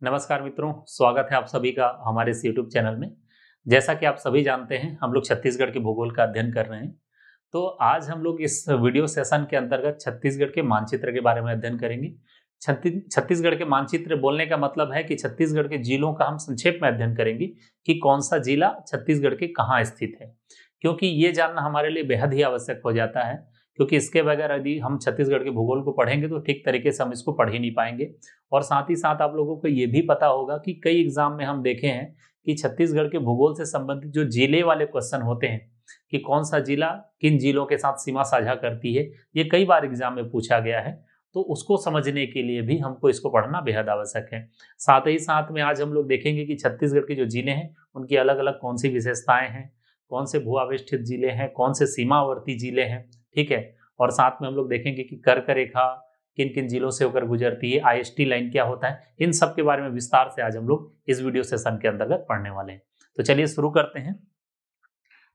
नमस्कार मित्रों, स्वागत है आप सभी का हमारे इस YouTube चैनल में। जैसा कि आप सभी जानते हैं, हम लोग छत्तीसगढ़ के भूगोल का अध्ययन कर रहे हैं। तो आज हम लोग इस वीडियो सेशन के अंतर्गत छत्तीसगढ़ के मानचित्र के बारे में अध्ययन करेंगे। छत्तीसगढ़ के मानचित्र बोलने का मतलब है कि छत्तीसगढ़ के जिलों का हम संक्षेप में अध्ययन करेंगे कि कौन सा जिला छत्तीसगढ़ के कहाँ स्थित है, क्योंकि ये जानना हमारे लिए बेहद ही आवश्यक हो जाता है। क्योंकि इसके बगैर यदि हम छत्तीसगढ़ के भूगोल को पढ़ेंगे तो ठीक तरीके से हम इसको पढ़ ही नहीं पाएंगे। और साथ ही साथ आप लोगों को ये भी पता होगा कि कई एग्जाम में हम देखे हैं कि छत्तीसगढ़ के भूगोल से संबंधित जो जिले वाले क्वेश्चन होते हैं कि कौन सा जिला किन जिलों के साथ सीमा साझा करती है, ये कई बार एग्जाम में पूछा गया है। तो उसको समझने के लिए भी हमको इसको पढ़ना बेहद आवश्यक है। साथ ही साथ में आज हम लोग देखेंगे कि छत्तीसगढ़ के जो जिले हैं उनकी अलग अलग कौन सी विशेषताएं हैं, कौन से भू आवेष्टित जिले हैं, कौन से सीमावर्ती जिले हैं, ठीक है। और साथ में हम लोग देखेंगे कि कर्क रेखा किन किन जिलों से होकर गुजरती है, आईएसटी लाइन क्या होता है, इन सब के बारे में विस्तार से आज हम लोग इस वीडियो सेशन के अंतर्गत पढ़ने वाले हैं। तो चलिए शुरू करते हैं।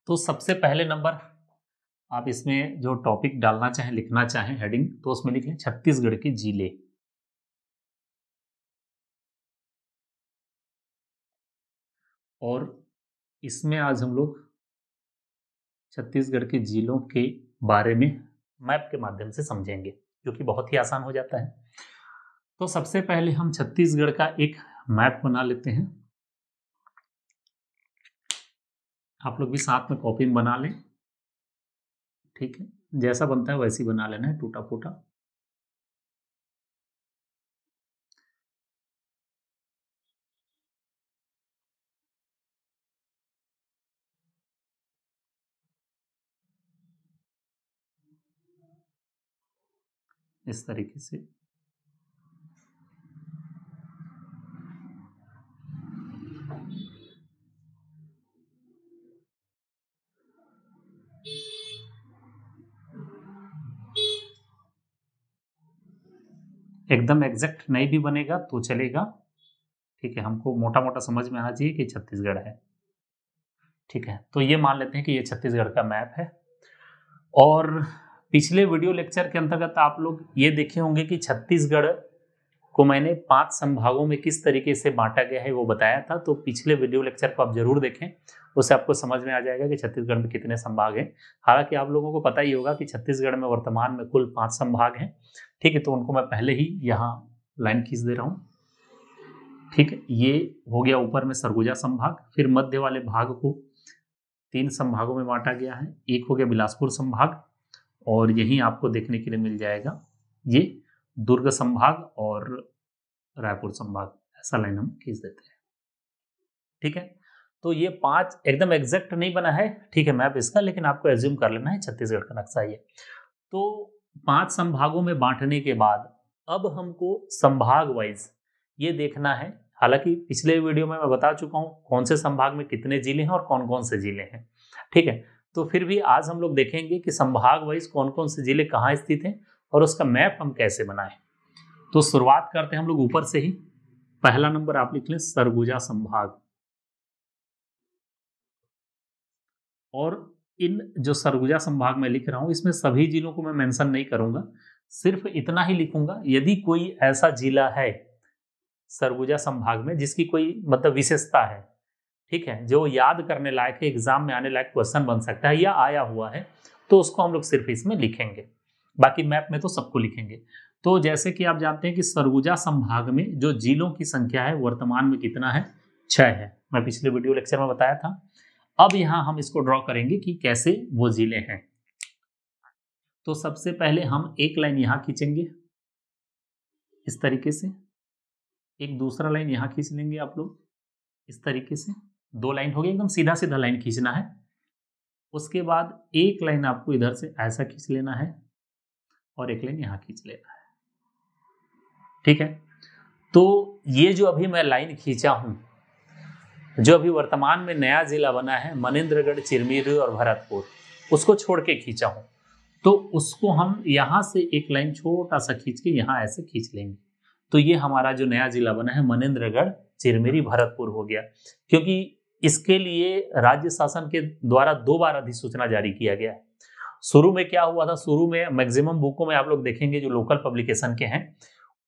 तो सबसे पहले नंबर आप इसमें जो टॉपिक डालना चाहें, लिखना चाहें हेडिंग, तो उसमें लिख लें छत्तीसगढ़ के जिले। और इसमें आज हम लोग छत्तीसगढ़ के जिलों के बारे में मैप के माध्यम से समझेंगे, जो कि बहुत ही आसान हो जाता है। तो सबसे पहले हम छत्तीसगढ़ का एक मैप बना लेते हैं। आप लोग भी साथ में कॉपी में बना लें, ठीक है। जैसा बनता है वैसे ही बना लेना है, टूटा फूटा। इस तरीके से एकदम एग्जैक्ट नहीं भी बनेगा तो चलेगा, ठीक है। हमको मोटा मोटा समझ में आना चाहिए कि छत्तीसगढ़ है, ठीक है। तो ये मान लेते हैं कि ये छत्तीसगढ़ का मैप है। और पिछले वीडियो लेक्चर के अंतर्गत आप लोग ये देखे होंगे कि छत्तीसगढ़ को मैंने 5 संभागों में किस तरीके से बांटा गया है वो बताया था। तो पिछले वीडियो लेक्चर को आप जरूर देखें, उससे आपको समझ में आ जाएगा कि छत्तीसगढ़ में कितने संभाग हैं। हालांकि आप लोगों को पता ही होगा कि छत्तीसगढ़ में वर्तमान में कुल 5 संभाग हैं, ठीक है। तो उनको मैं पहले ही यहाँ लाइन खींच दे रहा हूँ, ठीक है। ये हो गया ऊपर में सरगुजा संभाग। फिर मध्य वाले भाग को 3 संभागों में बांटा गया है। एक हो गया बिलासपुर संभाग, और यहीं आपको देखने के लिए मिल जाएगा ये दुर्ग संभाग और रायपुर संभाग। ऐसा लाइन हम खींच देते हैं, ठीक है। तो ये 5 एकदम एग्जैक्ट नहीं बना है, ठीक है, मैप इसका, लेकिन आपको एज्यूम कर लेना है छत्तीसगढ़ का नक्शा ये। तो 5 संभागों में बांटने के बाद अब हमको संभाग वाइज ये देखना है। हालांकि पिछले वीडियो में मैं बता चुका हूं कौन से संभाग में कितने जिले हैं और कौन कौन से जिले हैं, ठीक है। तो फिर भी आज हम लोग देखेंगे कि संभाग वाइज कौन कौन से जिले कहाँ स्थित हैं और उसका मैप हम कैसे बनाएं। तो शुरुआत करते हैं हम लोग ऊपर से ही। पहला नंबर आप लिख लें सरगुजा संभाग। और इन जो सरगुजा संभाग में लिख रहा हूं इसमें सभी जिलों को मैं मेंशन नहीं करूंगा, सिर्फ इतना ही लिखूंगा यदि कोई ऐसा जिला है सरगुजा संभाग में जिसकी कोई मतलब विशेषता है, ठीक है, जो याद करने लायक है, एग्जाम में आने लायक क्वेश्चन बन सकता है या आया हुआ है, तो उसको हम लोग सिर्फ इसमें लिखेंगे। बाकी मैप में तो सबको लिखेंगे। तो जैसे कि आप जानते हैं कि सरगुजा संभाग में जो जिलों की संख्या है वर्तमान में कितना है, 6 है। मैं पिछले वीडियो लेक्चर में बताया था। अब यहां हम इसको ड्रॉ करेंगे कि कैसे वो जिले हैं। तो सबसे पहले हम एक लाइन यहां खींचेंगे इस तरीके से, एक दूसरा लाइन यहां खींच लेंगे आप लोग इस तरीके से। 2 लाइन हो गई, एकदम सीधा सीधा लाइन खींचना है। उसके बाद एक लाइन आपको इधर से ऐसा खींच लेना है और एक लाइन यहां खींच लेना है, ठीक है। तो ये जो अभी मैं लाइन खींचा हूं, जो अभी वर्तमान में नया जिला बना है मनेन्द्रगढ़, चिरमिरी और भरतपुर, उसको छोड़ के खींचा हूं, तो उसको हम यहां से एक लाइन छोटा सा खींच के यहां ऐसे खींच लेंगे। तो ये हमारा जो नया जिला बना है मनेन्द्रगढ़, चिरमिरी, भरतपुर हो गया। क्योंकि इसके लिए राज्य शासन के द्वारा 2 बार अधिसूचना जारी किया गया है। शुरू में क्या हुआ था, शुरू में मैक्सिमम बुकों में आप लोग देखेंगे जो लोकल पब्लिकेशन के हैं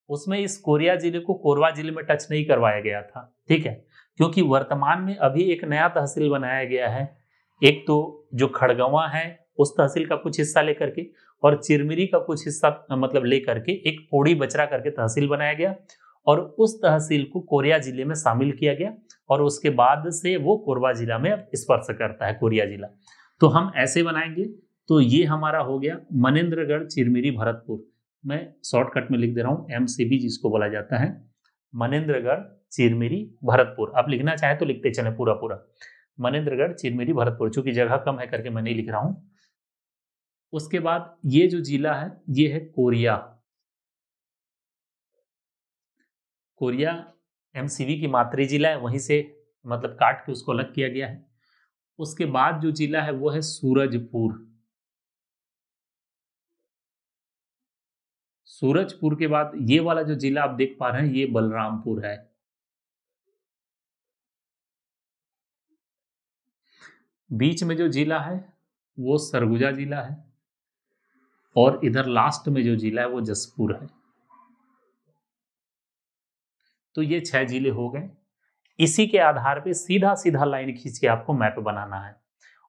उसमें इस कोरिया जिले को कोरबा जिले में टच नहीं करवाया गया था, ठीक है, क्योंकि वर्तमान में अभी एक नया तहसील बनाया गया है। एक तो जो खड़गवां है उस तहसील का कुछ हिस्सा लेकर के, और चिरमिरी का कुछ हिस्सा मतलब लेकर के एक पोड़ी बचरा करके तहसील बनाया गया, और उस तहसील को कोरिया जिले में शामिल किया गया, और उसके बाद से वो कोरबा जिला में स्पर्श करता है, कोरिया जिला। तो हम ऐसे बनाएंगे। तो ये हमारा हो गया मनेन्द्रगढ़, चिरमिरी, भरतपुर। मैं शॉर्टकट में लिख दे रहा हूँ, MCB जिसको बोला जाता है, मनेन्द्रगढ़, चिरमिरी, भरतपुर। आप लिखना चाहे तो लिखते चले पूरा पूरा, मनेन्द्रगढ़, चिरमिरी, भरतपुर। चूंकि जगह कम है करके मैं नहीं लिख रहा हूं। उसके बाद ये जो जिला है ये है कोरिया। कोरिया MCB की मातृ जिला है, वहीं से मतलब काट के उसको अलग किया गया है। उसके बाद जो जिला है वो है सूरजपुर। सूरजपुर के बाद ये वाला जो जिला आप देख पा रहे हैं ये बलरामपुर है। बीच में जो जिला है वो सरगुजा जिला है, और इधर लास्ट में जो जिला है वो जसपुर है। तो ये 6 जिले हो गए। इसी के आधार पे सीधा सीधा लाइन खींच के आपको मैप बनाना है,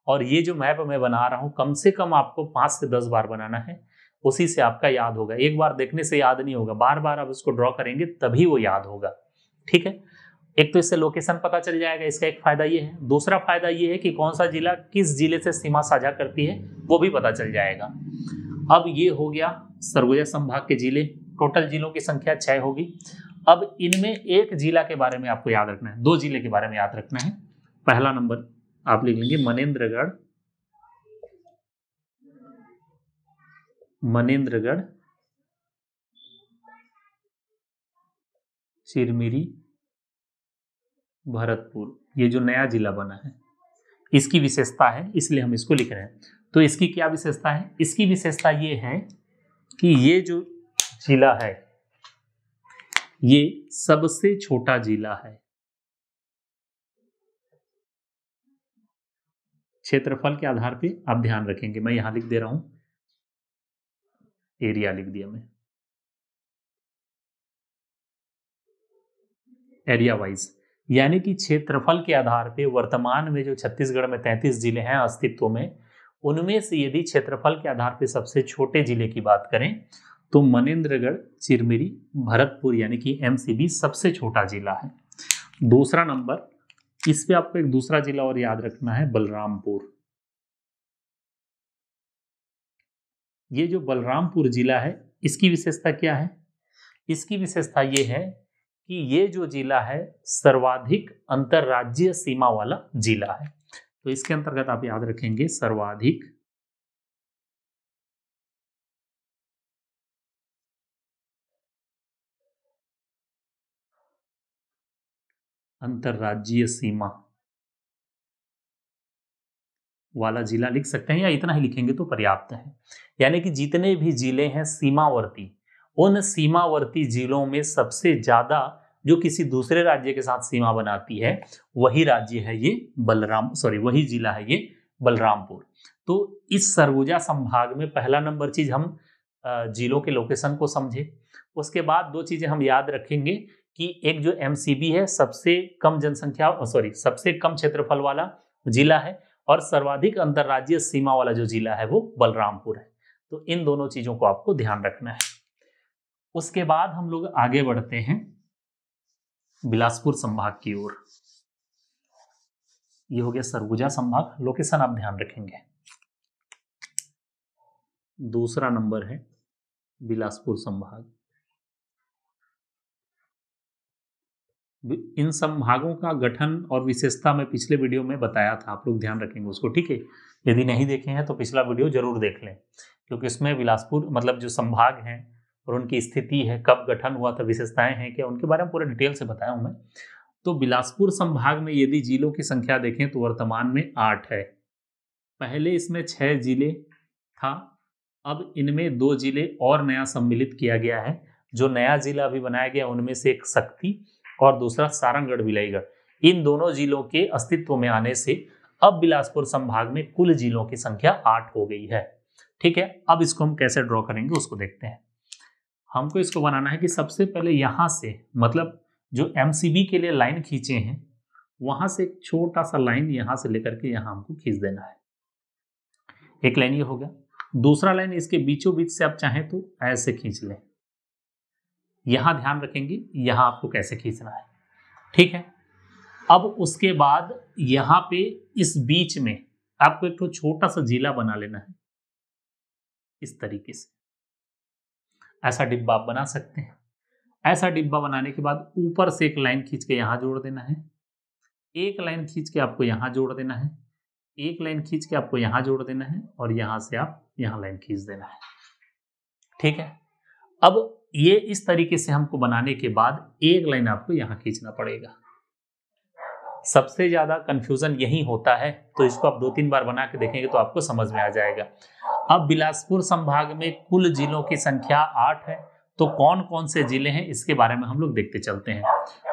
और ये जो मैप मैं बना रहा हूं कम से कम आपको 5 से 10 बार बनाना है, उसी से आपका याद होगा। एक बार देखने से याद नहीं होगा, बार बार आप इसको ड्रॉ करेंगे तभी वो याद होगा, ठीक है। एक तो इससे लोकेशन पता चल जाएगा, इसका एक फायदा ये है। दूसरा फायदा ये है कि कौन सा जिला किस जिले से सीमा साझा करती है वो भी पता चल जाएगा। अब ये हो गया सरगुजा संभाग के जिले, टोटल जिलों की संख्या 6 होगी। अब इनमें एक जिला के बारे में आपको याद रखना है, 2 जिले के बारे में याद रखना है। पहला नंबर आप लिख लेंगे मनेन्द्रगढ़, मनेन्द्रगढ़, चिरमिरी, भरतपुर। ये जो नया जिला बना है इसकी विशेषता है, इसलिए हम इसको लिख रहे हैं। तो इसकी क्या विशेषता है? इसकी विशेषता ये है कि ये जो जिला है ये सबसे छोटा जिला है। क्षेत्रफल के आधार पे आप ध्यान रखेंगे, मैं यहां लिख दे रहा हूं, एरिया लिख दिया मैं, एरिया वाइज, यानी कि क्षेत्रफल के आधार पे वर्तमान में जो छत्तीसगढ़ में 33 जिले हैं अस्तित्व में, उनमें से यदि क्षेत्रफल के आधार पे सबसे छोटे जिले की बात करें तो मनेन्द्रगढ़, चिरमिरी, भरतपुर यानी कि MCB सबसे छोटा जिला है। दूसरा नंबर, इस पे आपको एक दूसरा जिला और याद रखना है, बलरामपुर। ये जो बलरामपुर जिला है इसकी विशेषता क्या है? इसकी विशेषता ये है कि ये जो जिला है सर्वाधिक अंतरराज्यीय सीमा वाला जिला है। तो इसके अंतर्गत आप याद रखेंगे सर्वाधिक अंतरराज्यीय सीमा वाला जिला लिख सकते हैं, या इतना ही लिखेंगे तो पर्याप्त है। यानी कि जितने भी जिले हैं सीमावर्ती, उन सीमावर्ती जिलों में सबसे ज्यादा जो किसी दूसरे राज्य के साथ सीमा बनाती है वही राज्य है ये वही जिला है ये बलरामपुर। तो इस सरगुजा संभाग में पहला नंबर चीज हम जिलों के लोकेशन को समझे। उसके बाद 2 चीजें हम याद रखेंगे कि एक जो MCB है सबसे कम जनसंख्या सबसे कम क्षेत्रफल वाला जिला है, और सर्वाधिक अंतरराज्यीय सीमा वाला जो जिला है वो बलरामपुर है। तो इन दोनों चीजों को आपको ध्यान रखना है। उसके बाद हम लोग आगे बढ़ते हैं बिलासपुर संभाग की ओर। ये हो गया सरगुजा संभाग, लोकेशन आप ध्यान रखेंगे। दूसरा नंबर है बिलासपुर संभाग। इन संभागों का गठन और विशेषता मैं पिछले वीडियो में बताया था, आप लोग ध्यान रखेंगे उसको, ठीक है। यदि नहीं देखे हैं तो पिछला वीडियो जरूर देख लें, क्योंकि इसमें बिलासपुर मतलब जो संभाग हैं और उनकी स्थिति है, कब गठन हुआ था, विशेषताएं हैं क्या, उनके बारे में पूरे डिटेल से बताया हूं मैं। तो बिलासपुर संभाग में यदि जिलों की संख्या देखें तो वर्तमान में 8 है। पहले इसमें 6 जिले था, अब इनमें 2 जिले और नया सम्मिलित किया गया है। जो नया जिला अभी बनाया गया उनमें से एक शक्ति और दूसरा सारंगगढ़ विलयगढ़। इन दोनों जिलों के अस्तित्व में आने से अब बिलासपुर संभाग में कुल जिलों की संख्या 8 हो गई है, ठीक है। अब इसको हम कैसे ड्रॉ करेंगे उसको देखते हैं। हमको इसको बनाना है कि सबसे पहले यहां से, मतलब जो एमसीबी के लिए लाइन खींचे हैं वहां से एक छोटा सा लाइन यहां से लेकर के यहां हमको खींच देना है। एक लाइन ये हो गया। दूसरा लाइन इसके बीचों बीच से आप चाहें तो ऐसे खींच लें। यहां ध्यान रखेंगे यहां आपको कैसे खींचना है, ठीक है। अब उसके बाद यहां पे इस बीच में आपको एक तो छोटा सा जीला बना लेना है इस तरीके से। ऐसा डिब्बा आप बना सकते हैं। ऐसा डिब्बा बनाने के बाद ऊपर से एक लाइन खींच के यहां जोड़ देना है, एक लाइन खींच के आपको यहां जोड़ देना है, एक लाइन खींच के आपको यहां जोड़ देना है और यहां से आप यहां लाइन खींच देना है, ठीक है। अब ये इस तरीके से हमको बनाने के बाद एक लाइन आपको यहां खींचना पड़ेगा। सबसे ज्यादा कंफ्यूजन यही होता है, तो इसको आप 2-3 बार बना के देखेंगे तो आपको समझ में आ जाएगा। अब बिलासपुर संभाग में कुल जिलों की संख्या 8 है, तो कौन कौन से जिले हैं इसके बारे में हम लोग देखते चलते हैं।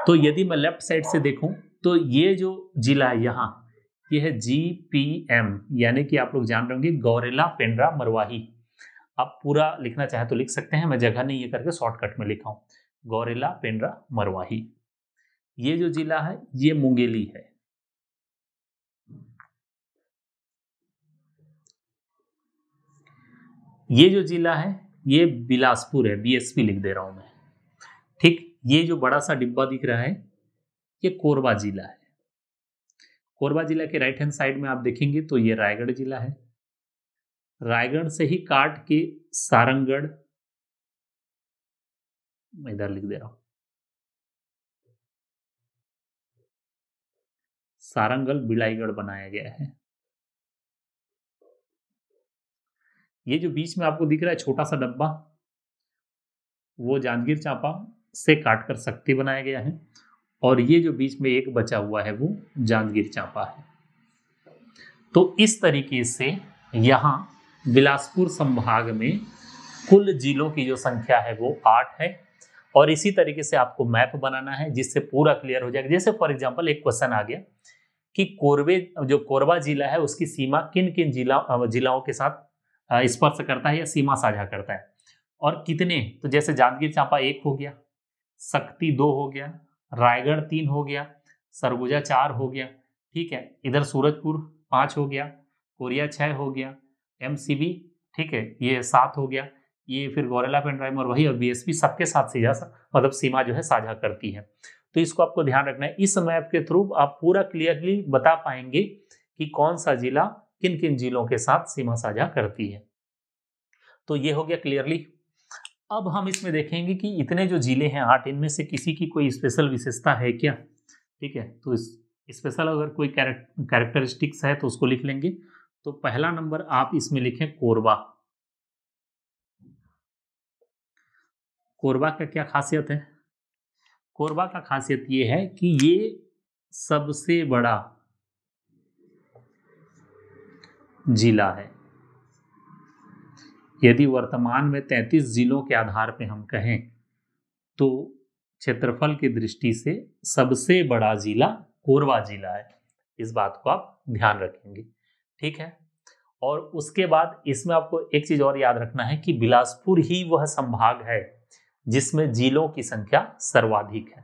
तो यदि मैं लेफ्ट साइड से देखूं तो ये जो जिला है यहाँ, ये है GPM, यानी कि आप लोग जान रहे होंगे गौरेला, पेंड्रा, मरवाही। आप पूरा लिखना चाहे तो लिख सकते हैं, मैं जगह नहीं ये करके शॉर्टकट में लिखा हूं, गौरेला, पेंड्रा, मरवाही। ये जो जिला है ये मुंगेली है। ये जो जिला है ये बिलासपुर है, BSP लिख दे रहा हूं मैं, ठीक। ये जो बड़ा सा डिब्बा दिख रहा है ये कोरबा जिला है। कोरबा जिला के राइट हैंड साइड में आप देखेंगे तो ये रायगढ़ जिला है। रायगढ़ से ही काट के सारंगढ़, मैं इधर लिख दे रहा हूं, सारंगल बिलाईगढ़ बनाया गया है। ये जो बीच में आपको दिख रहा है छोटा सा डब्बा, वो जांजगीर चांपा से काटकर सक्ती बनाया गया है, और ये जो बीच में एक बचा हुआ है वो जांजगीर चांपा है। तो इस तरीके से यहाँ बिलासपुर संभाग में कुल जिलों की जो संख्या है वो 8 है। और इसी तरीके से आपको मैप बनाना है जिससे पूरा क्लियर हो जाएगा। जैसे फॉर एग्जांपल एक क्वेश्चन आ गया कि कोरबा जिला है उसकी सीमा किन किन जिलाओं के साथ स्पर्श करता है या सीमा साझा करता है, और कितने। तो जैसे जांजगीर चांपा 1 हो गया, सक्ती 2 हो गया, रायगढ़ 3 हो गया, सरगुजा 4 हो गया, ठीक है। इधर सूरजपुर 5 हो गया, कोरिया 6 हो गया, MCB, ठीक है, ये 7 हो गया। ये फिर गौरेला, पेंड्राइम और वही और BSP सबके साथ मतलब सीमा जो है साझा करती है। तो इसको आपको ध्यान रखना है। इस मैप के थ्रू आप पूरा क्लियरली बता पाएंगे कि कौन सा जिला किन किन जिलों के साथ सीमा साझा करती है। तो ये हो गया क्लियरली। अब हम इसमें देखेंगे कि इतने जो जिले हैं 8, इनमें से किसी की कोई स्पेशल विशेषता है क्या, ठीक है। तो इस स्पेशल अगर कोई कैरेक्टरिस्टिक्स है तो उसको लिख लेंगे। तो पहला नंबर आप इसमें लिखें कोरबा। कोरबा का क्या खासियत है? कोरबा का खासियत ये है कि ये सबसे बड़ा जिला है। यदि वर्तमान में 33 जिलों के आधार पे हम कहें तो क्षेत्रफल की दृष्टि से सबसे बड़ा जिला कोरबा जिला है। इस बात को आप ध्यान रखेंगे, ठीक है। और उसके बाद इसमें आपको एक चीज और याद रखना है कि बिलासपुर ही वह संभाग है जिसमें जिलों की संख्या सर्वाधिक है।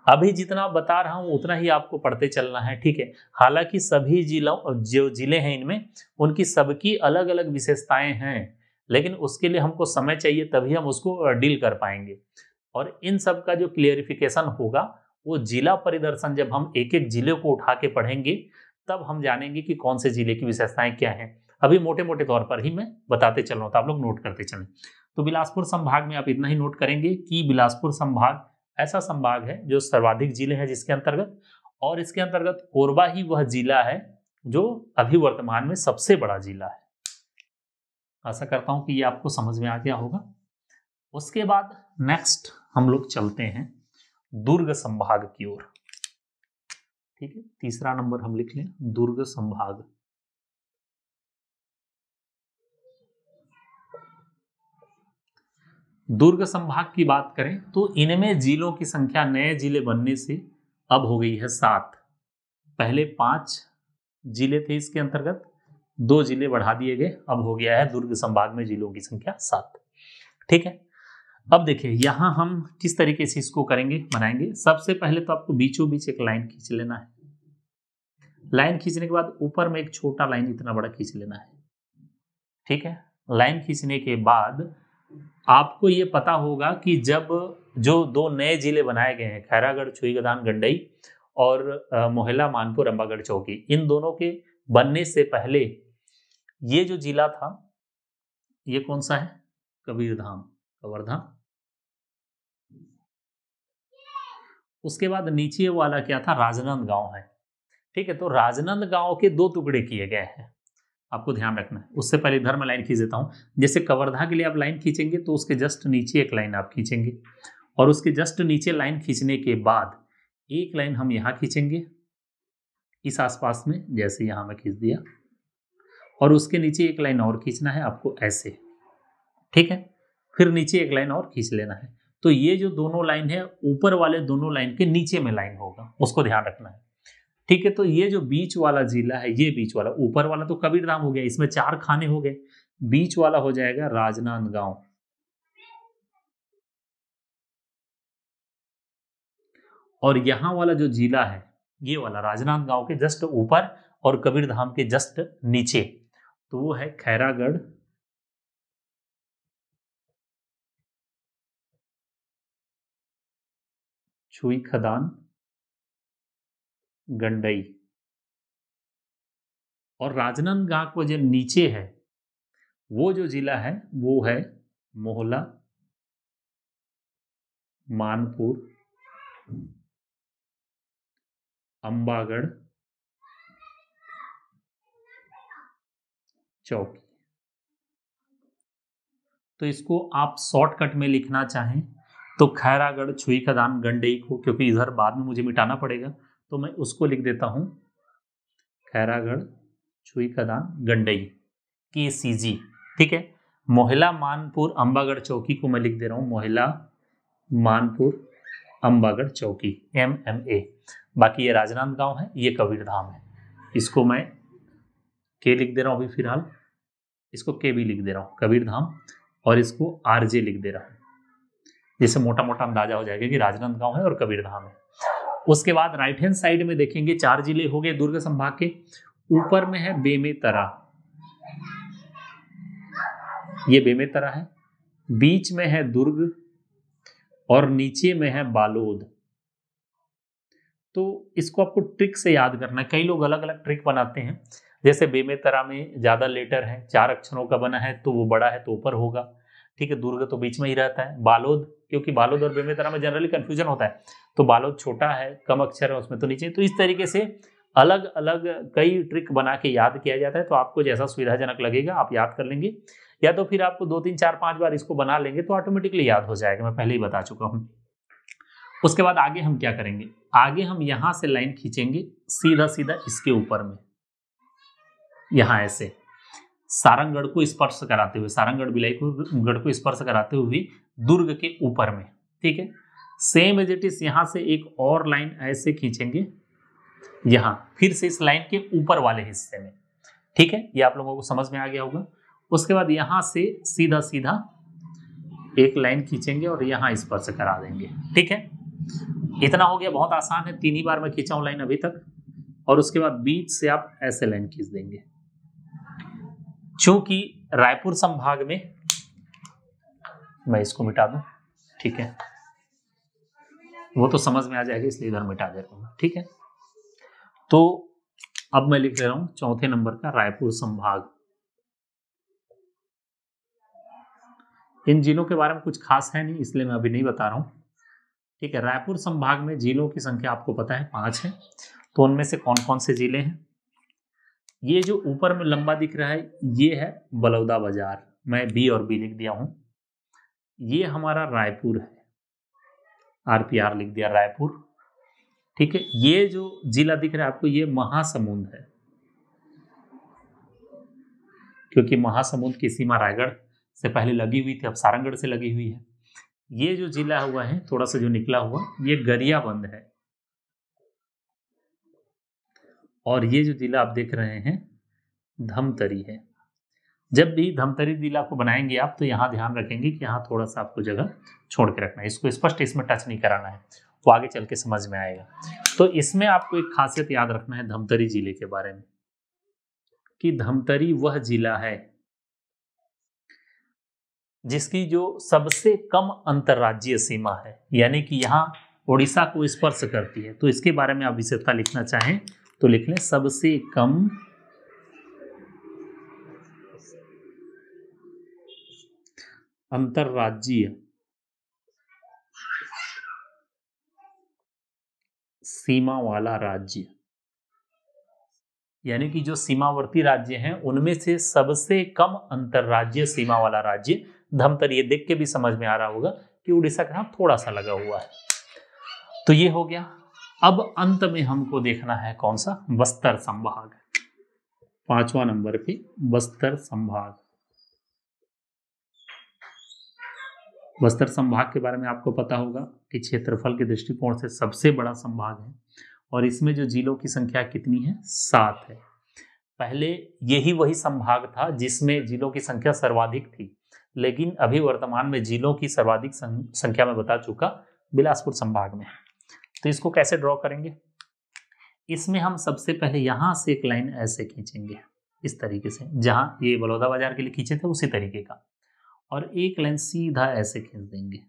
अभी जितना बता रहा हूं उतना ही आपको पढ़ते चलना है, ठीक है। हालांकि सभी जिलों जो जिले हैं इनमें उनकी सबकी अलग अलग विशेषताएं हैं, लेकिन उसके लिए हमको समय चाहिए, तभी हम उसको डील कर पाएंगे। और इन सब का जो क्लियरिफिकेशन होगा वो जिला परिदर्शन, जब हम एक एक जिले को उठा के पढ़ेंगे तब हम जानेंगे कि कौन से जिले की विशेषताएं क्या हैं। अभी मोटे मोटे तौर पर ही मैं बताते चल रहा हूं, तो आप लोग नोट करते चलें। तो बिलासपुर संभाग में आप इतना ही नोट करेंगे कि बिलासपुर संभाग ऐसा संभाग है जो सर्वाधिक जिले हैं जिसके अंतर्गत, और इसके अंतर्गत कोरबा ही वह जिला है जो अभी वर्तमान में सबसे बड़ा जिला है। आशा करता हूं कि ये आपको समझ में आ गया होगा। उसके बाद नेक्स्ट हम लोग चलते हैं दुर्ग संभाग की ओर, ठीक है। तीसरा नंबर हम लिख लें दुर्ग संभाग। दुर्ग संभाग की बात करें तो इनमें जिलों की संख्या नए जिले बनने से अब हो गई है 7। पहले 5 जिले थे इसके अंतर्गत, 2 जिले बढ़ा दिए गए, अब हो गया है दुर्ग संभाग में जिलों की संख्या 7, ठीक है। अब देखिए यहाँ हम किस तरीके से इसको करेंगे, बनाएंगे। सबसे पहले तो आपको बीचों बीच एक लाइन खींच लेना है। लाइन खींचने के बाद ऊपर में एक छोटा लाइन इतना बड़ा खींच लेना है, ठीक है। लाइन खींचने के बाद आपको ये पता होगा कि जब जो दो नए जिले बनाए गए हैं, खैरागढ़ छुईगदान गंडई और मोहला मानपुर अंबागढ़ चौकी, इन दोनों के बनने से पहले ये जो जिला था ये कौन सा है, कबीरधाम, कवर्धा। उसके बाद नीचे वाला क्या था, राजनांदगांव है, ठीक है। तो राजनांदगांव के दो टुकड़े किए गए हैं, आपको ध्यान रखना है। उससे पहले इधर मैं लाइन खींच देता हूं। जैसे कवर्धा के लिए आप लाइन खींचेंगे तो उसके जस्ट नीचे एक लाइन आप खींचेंगे, और उसके जस्ट नीचे लाइन खींचने के बाद एक लाइन हम यहां खींचेंगे इस आसपास में, जैसे यहां मैं खींच दिया, और उसके नीचे एक लाइन और खींचना है आपको ऐसे, ठीक है। फिर नीचे एक लाइन और खींच लेना है। तो ये जो दोनों लाइन है ऊपर वाले दोनों लाइन के नीचे में लाइन होगा, उसको ध्यान रखना है, ठीक है। तो ये जो बीच वाला जिला है, ये बीच वाला, ऊपर वाला तो कबीरधाम हो गया, इसमें 4 खाने हो गए, बीच वाला हो जाएगा राजनांदगांव। और यहां वाला जो जिला है ये वाला राजनांदगांव के जस्ट ऊपर और कबीरधाम के जस्ट नीचे, तो वो है खैरागढ़ छुई खदान गंडई। और राजनांदगांव को जो नीचे है वो जो जिला है वो है मोहला मानपुर अंबागढ़ चौकी। तो इसको आप शॉर्टकट में लिखना चाहें तो खैरागढ़ छुई खदान गंडई को, क्योंकि इधर बाद में मुझे मिटाना पड़ेगा, तो मैं उसको लिख देता हूं खैरागढ़ छुई खदान गंडई KCG, ठीक है। मोहला मानपुर अंबागढ़ चौकी को मैं लिख दे रहा हूं मोहला मानपुर अंबागढ़ चौकी MMA। बाकी ये राजनांदगांव है, ये कबीरधाम है, इसको मैं के लिख दे रहा हूं अभी फिलहाल, इसको के भी लिख दे रहा हूं कबीरधाम, और इसको RJ लिख दे रहा हूं, जिससे मोटा मोटा अंदाजा हो जाएगा कि राजनांदगांव है और कबीरधाम है। उसके बाद राइट हैंड साइड में देखेंगे 4 जिले हो गए दुर्ग संभाग के। ऊपर में है बेमेतरा, ये बेमेतरा है, बीच में है दुर्ग और नीचे में है बालोद। तो इसको आपको ट्रिक से याद करना है, कई लोग अलग अलग ट्रिक बनाते हैं। जैसे बेमेतरा में ज्यादा लेटर है, 4 अक्षरों का बना है तो वो बड़ा है तो ऊपर होगा, ठीक है। दुर्ग तो बीच में ही रहता है। बालोद, क्योंकि बालोद और बेमेतरा में जनरली कंफ्यूजन होता है, तो बालोद छोटा है, कम अक्षर है उसमें तो नीचे। तो इस तरीके से अलग अलग कई ट्रिक बना के याद किया जाता है। तो आपको जैसा सुविधाजनक लगेगा आप याद कर लेंगे, या तो फिर आपको 2 3 4 5 बार इसको बना लेंगे तो ऑटोमेटिकली याद हो जाएगा, मैं पहले ही बता चुका हूं। उसके बाद आगे हम क्या करेंगे, आगे हम यहां से लाइन खींचेंगे सीधा सीधा इसके ऊपर में, यहां ऐसे सारंगगढ़ को स्पर्श कराते हुए, सारंगगढ़ बिलाईपुर को स्पर्श कराते हुए दुर्ग के ऊपर में, ठीक है। सेम एज इट इज यहां से एक और लाइन ऐसे खींचेंगे यहां, फिर से इस लाइन के ऊपर वाले हिस्से में, ठीक है। ये आप लोगों को समझ में आ गया होगा। उसके बाद यहां से सीधा सीधा एक लाइन खींचेंगे और यहां स्पर्श करा देंगे, ठीक है। इतना हो गया, बहुत आसान है, 3 ही बार मैं खींचा हूं लाइन अभी तक। और उसके बाद बीच से आप ऐसे लाइन खींच देंगे। चूंकि रायपुर संभाग में, मैं इसको मिटा दूं, ठीक है, वो तो समझ में आ जाएगा इसलिए इधर मिटा दे रहा हूं, ठीक है। तो अब मैं लिख दे रहा हूं चौथे नंबर का रायपुर संभाग। इन जिलों के बारे में कुछ खास है नहीं, इसलिए मैं अभी नहीं बता रहा हूं, ठीक है। रायपुर संभाग में जिलों की संख्या आपको पता है 5 है। तो उनमें से कौन कौन से जिले हैं, ये जो ऊपर में लंबा दिख रहा है ये है बलौदा बाजार, मैं B और B लिख दिया हूं। ये हमारा रायपुर है, RPR लिख दिया रायपुर, ठीक है। ये जो जिला दिख रहा है आपको ये महासमुंद है, क्योंकि महासमुंद की सीमा रायगढ़ से पहले लगी हुई थी, अब सारंगगढ़ से लगी हुई है। ये जो जिला हुआ है थोड़ा सा जो निकला हुआ ये गरियाबंद है, और ये जो जिला आप देख रहे हैं धमतरी है। जब भी धमतरी जिला को बनाएंगे आप तो यहाँ ध्यान रखेंगे कि यहाँ थोड़ा सा आपको जगह छोड़ के रखना है, इसको स्पष्ट इसमें टच नहीं कराना है, वो आगे चल के समझ में आएगा। तो इसमें आपको एक खासियत याद रखना है धमतरी जिले के बारे में, कि धमतरी वह जिला है जिसकी जो सबसे कम अंतर्राज्यीय सीमा है, यानी कि यहाँ उड़ीसा को स्पर्श करती है। तो इसके बारे में आप विशेषता लिखना चाहें तो लिख लें, सबसे कम अंतर्राज्यीय सीमा वाला राज्य, यानी कि जो सीमावर्ती राज्य हैं उनमें से सबसे कम अंतर्राज्यीय सीमा वाला राज्य धमतरी। ये देख के भी समझ में आ रहा होगा कि उड़ीसा के साथ थोड़ा सा लगा हुआ है। तो ये हो गया। अब अंत में हमको देखना है कौन सा, बस्तर संभाग, 5वां नंबर पे बस्तर संभाग। बस्तर संभाग के बारे में आपको पता होगा कि क्षेत्रफल के दृष्टिकोण से सबसे बड़ा संभाग है और इसमें जो जिलों की संख्या कितनी है, 7 है। पहले यही वही संभाग था जिसमें जिलों की संख्या सर्वाधिक थी, लेकिन अभी वर्तमान में जिलों की सर्वाधिक संख्या में बता चुका बिलासपुर संभाग में। तो इसको कैसे ड्रॉ करेंगे, इसमें हम सबसे पहले यहां से एक लाइन ऐसे खींचेंगे इस तरीके से, जहां ये बलौदा बाजार के लिए खींचे थे उसी तरीके का, और एक लाइन सीधा ऐसे खींच देंगे।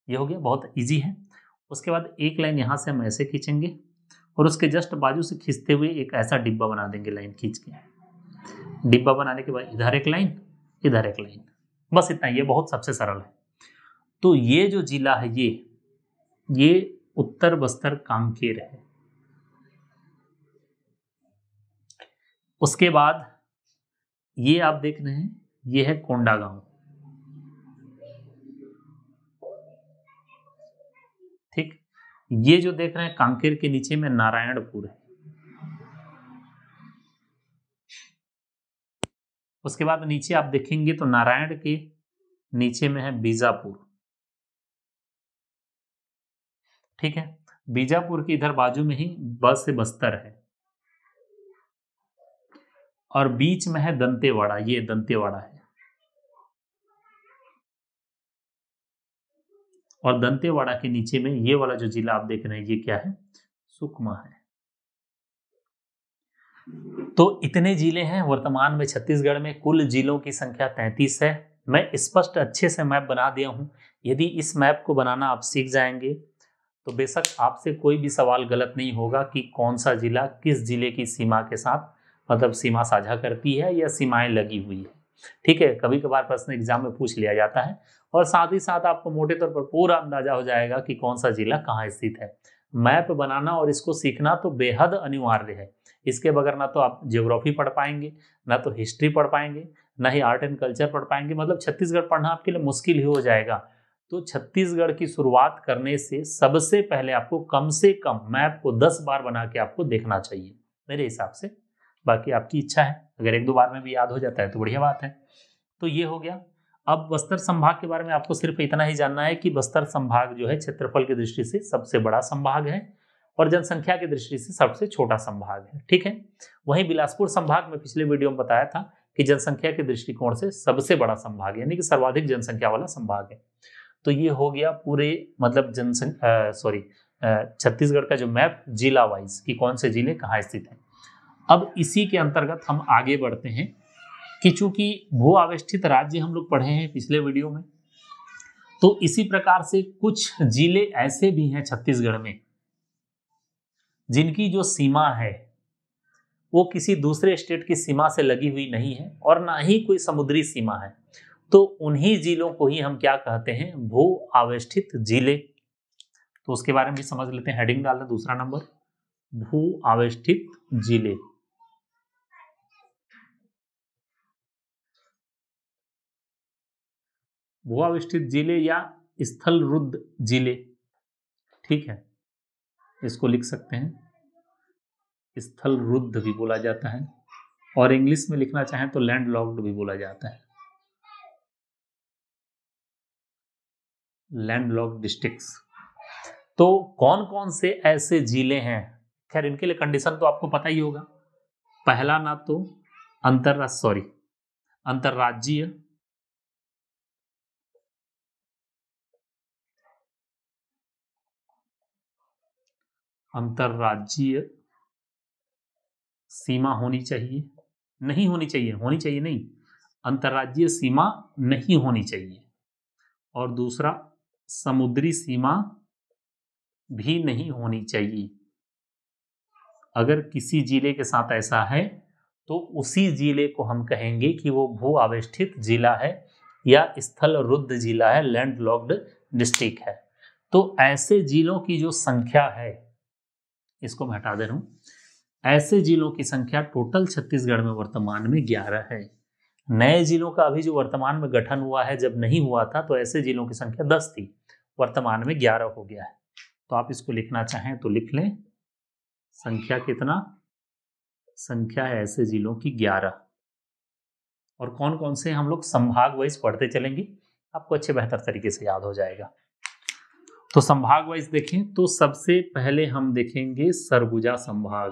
ये हो गया, बहुत इजी है। उसके बाद एक लाइन यहां से हम ऐसे खींचेंगे और उसके जस्ट बाजू से खींचते हुए एक ऐसा डिब्बा बना देंगे लाइन खींच के। डिब्बा बनाने के बाद इधर एक लाइन, इधर एक लाइन, बस इतना। ये बहुत सबसे सरल है। तो ये जो जिला है ये उत्तर बस्तर कांकेर है। उसके बाद ये आप देख रहे हैं, ये है कोंडागांव। ठीक, ये जो देख रहे हैं कांकेर के नीचे में नारायणपुर है। उसके बाद नीचे आप देखेंगे तो नारायण के नीचे में है बीजापुर। ठीक है, बीजापुर के इधर बाजू में ही बस से बस्तर है और बीच में है दंतेवाड़ा। ये दंतेवाड़ा है और दंतेवाड़ा के नीचे में ये वाला जो जिला आप देख रहे हैं ये क्या है, सुकमा है। तो इतने जिले हैं वर्तमान में छत्तीसगढ़ में। कुल जिलों की संख्या 33 है। मैं स्पष्ट अच्छे से मैप बना दिया हूं। यदि इस मैप को बनाना आप सीख जाएंगे तो बेशक आपसे कोई भी सवाल गलत नहीं होगा कि कौन सा जिला किस जिले की सीमा के साथ मतलब सीमा साझा करती है या सीमाएं लगी हुई है। ठीक है, कभी कभार प्रश्न एग्जाम में पूछ लिया जाता है और साथ ही साथ आपको मोटे तौर पर पूरा अंदाजा हो जाएगा कि कौन सा जिला कहाँ स्थित है। मैप बनाना और इसको सीखना तो बेहद अनिवार्य है। इसके बगैर ना तो आप ज्योग्राफी पढ़ पाएंगे, ना तो हिस्ट्री पढ़ पाएंगे, ना ही आर्ट एंड कल्चर पढ़ पाएंगे। मतलब छत्तीसगढ़ पढ़ना आपके लिए मुश्किल ही हो जाएगा। तो छत्तीसगढ़ की शुरुआत करने से सबसे पहले आपको कम से कम मैप को 10 बार बना के आपको देखना चाहिए मेरे हिसाब से। बाकी आपकी इच्छा है, अगर 1-2 बार में भी याद हो जाता है तो बढ़िया बात है। तो ये हो गया। अब बस्तर संभाग के बारे में आपको सिर्फ इतना ही जानना है कि बस्तर संभाग जो है क्षेत्रफल की दृष्टि से सबसे बड़ा संभाग है और जनसंख्या की दृष्टि से सबसे छोटा संभाग है। ठीक है, वहीं बिलासपुर संभाग में पिछले वीडियो में बताया था कि जनसंख्या के दृष्टिकोण से सबसे बड़ा संभाग यानी कि सर्वाधिक जनसंख्या वाला संभाग है। तो ये हो गया पूरे मतलब छत्तीसगढ़ का जो मैप जिला वाइज कि कौन से जिले कहाँ स्थित हैं। अब इसी के अंतर्गत हम आगे बढ़ते हैं कि चूंकि भू आवेष्टित राज्य हम लोग पढ़े हैं पिछले वीडियो में, तो इसी प्रकार से कुछ जिले ऐसे भी हैं छत्तीसगढ़ में जिनकी जो सीमा है वो किसी दूसरे स्टेट की सीमा से लगी हुई नहीं है और ना ही कोई समुद्री सीमा है। तो उन्हीं जिलों को ही हम क्या कहते हैं, भू आवेष्टित जिले। तो उसके बारे में भी समझ लेते हैं। हेडिंग डाल दें दूसरा नंबर, भू आवेष्टित जिले। भू आवेष्टित जिले या स्थल रुद्ध जिले, ठीक है, इसको लिख सकते हैं। स्थल रुद्ध भी बोला जाता है और इंग्लिश में लिखना चाहें तो लैंड लॉक्ड भी बोला जाता है, लैंड लॉक्ड डिस्ट्रिक्ट्स। तो कौन कौन से ऐसे जिले हैं, खैर इनके लिए कंडीशन तो आपको पता ही होगा। पहला ना तो अंतर्राज्यीय, अंतर्राज्यीय सीमा होनी चाहिए, नहीं होनी चाहिए, होनी चाहिए नहीं, अंतर्राज्यीय सीमा नहीं होनी चाहिए। और दूसरा, समुद्री सीमा भी नहीं होनी चाहिए। अगर किसी जिले के साथ ऐसा है तो उसी जिले को हम कहेंगे कि वो भू आवेष्टित जिला है या स्थल रुद्ध जिला है, लैंड लॉक्ड डिस्ट्रिक्ट है। तो ऐसे जिलों की जो संख्या है, इसको मैं हटा दे रहा हूं, ऐसे जिलों की संख्या टोटल छत्तीसगढ़ में वर्तमान में 11 है। नए जिलों का अभी जो वर्तमान में गठन हुआ है, जब नहीं हुआ था तो ऐसे जिलों की संख्या 10 थी, वर्तमान में 11 हो गया है। तो आप इसको लिखना चाहें तो लिख लें, संख्या कितना, संख्या है ऐसे जिलों की 11। और कौन कौन से हम लोग संभाग वाइज पढ़ते चलेंगे, आपको अच्छे बेहतर तरीके से याद हो जाएगा। तो संभाग वाइज देखें तो सबसे पहले हम देखेंगे सरगुजा संभाग।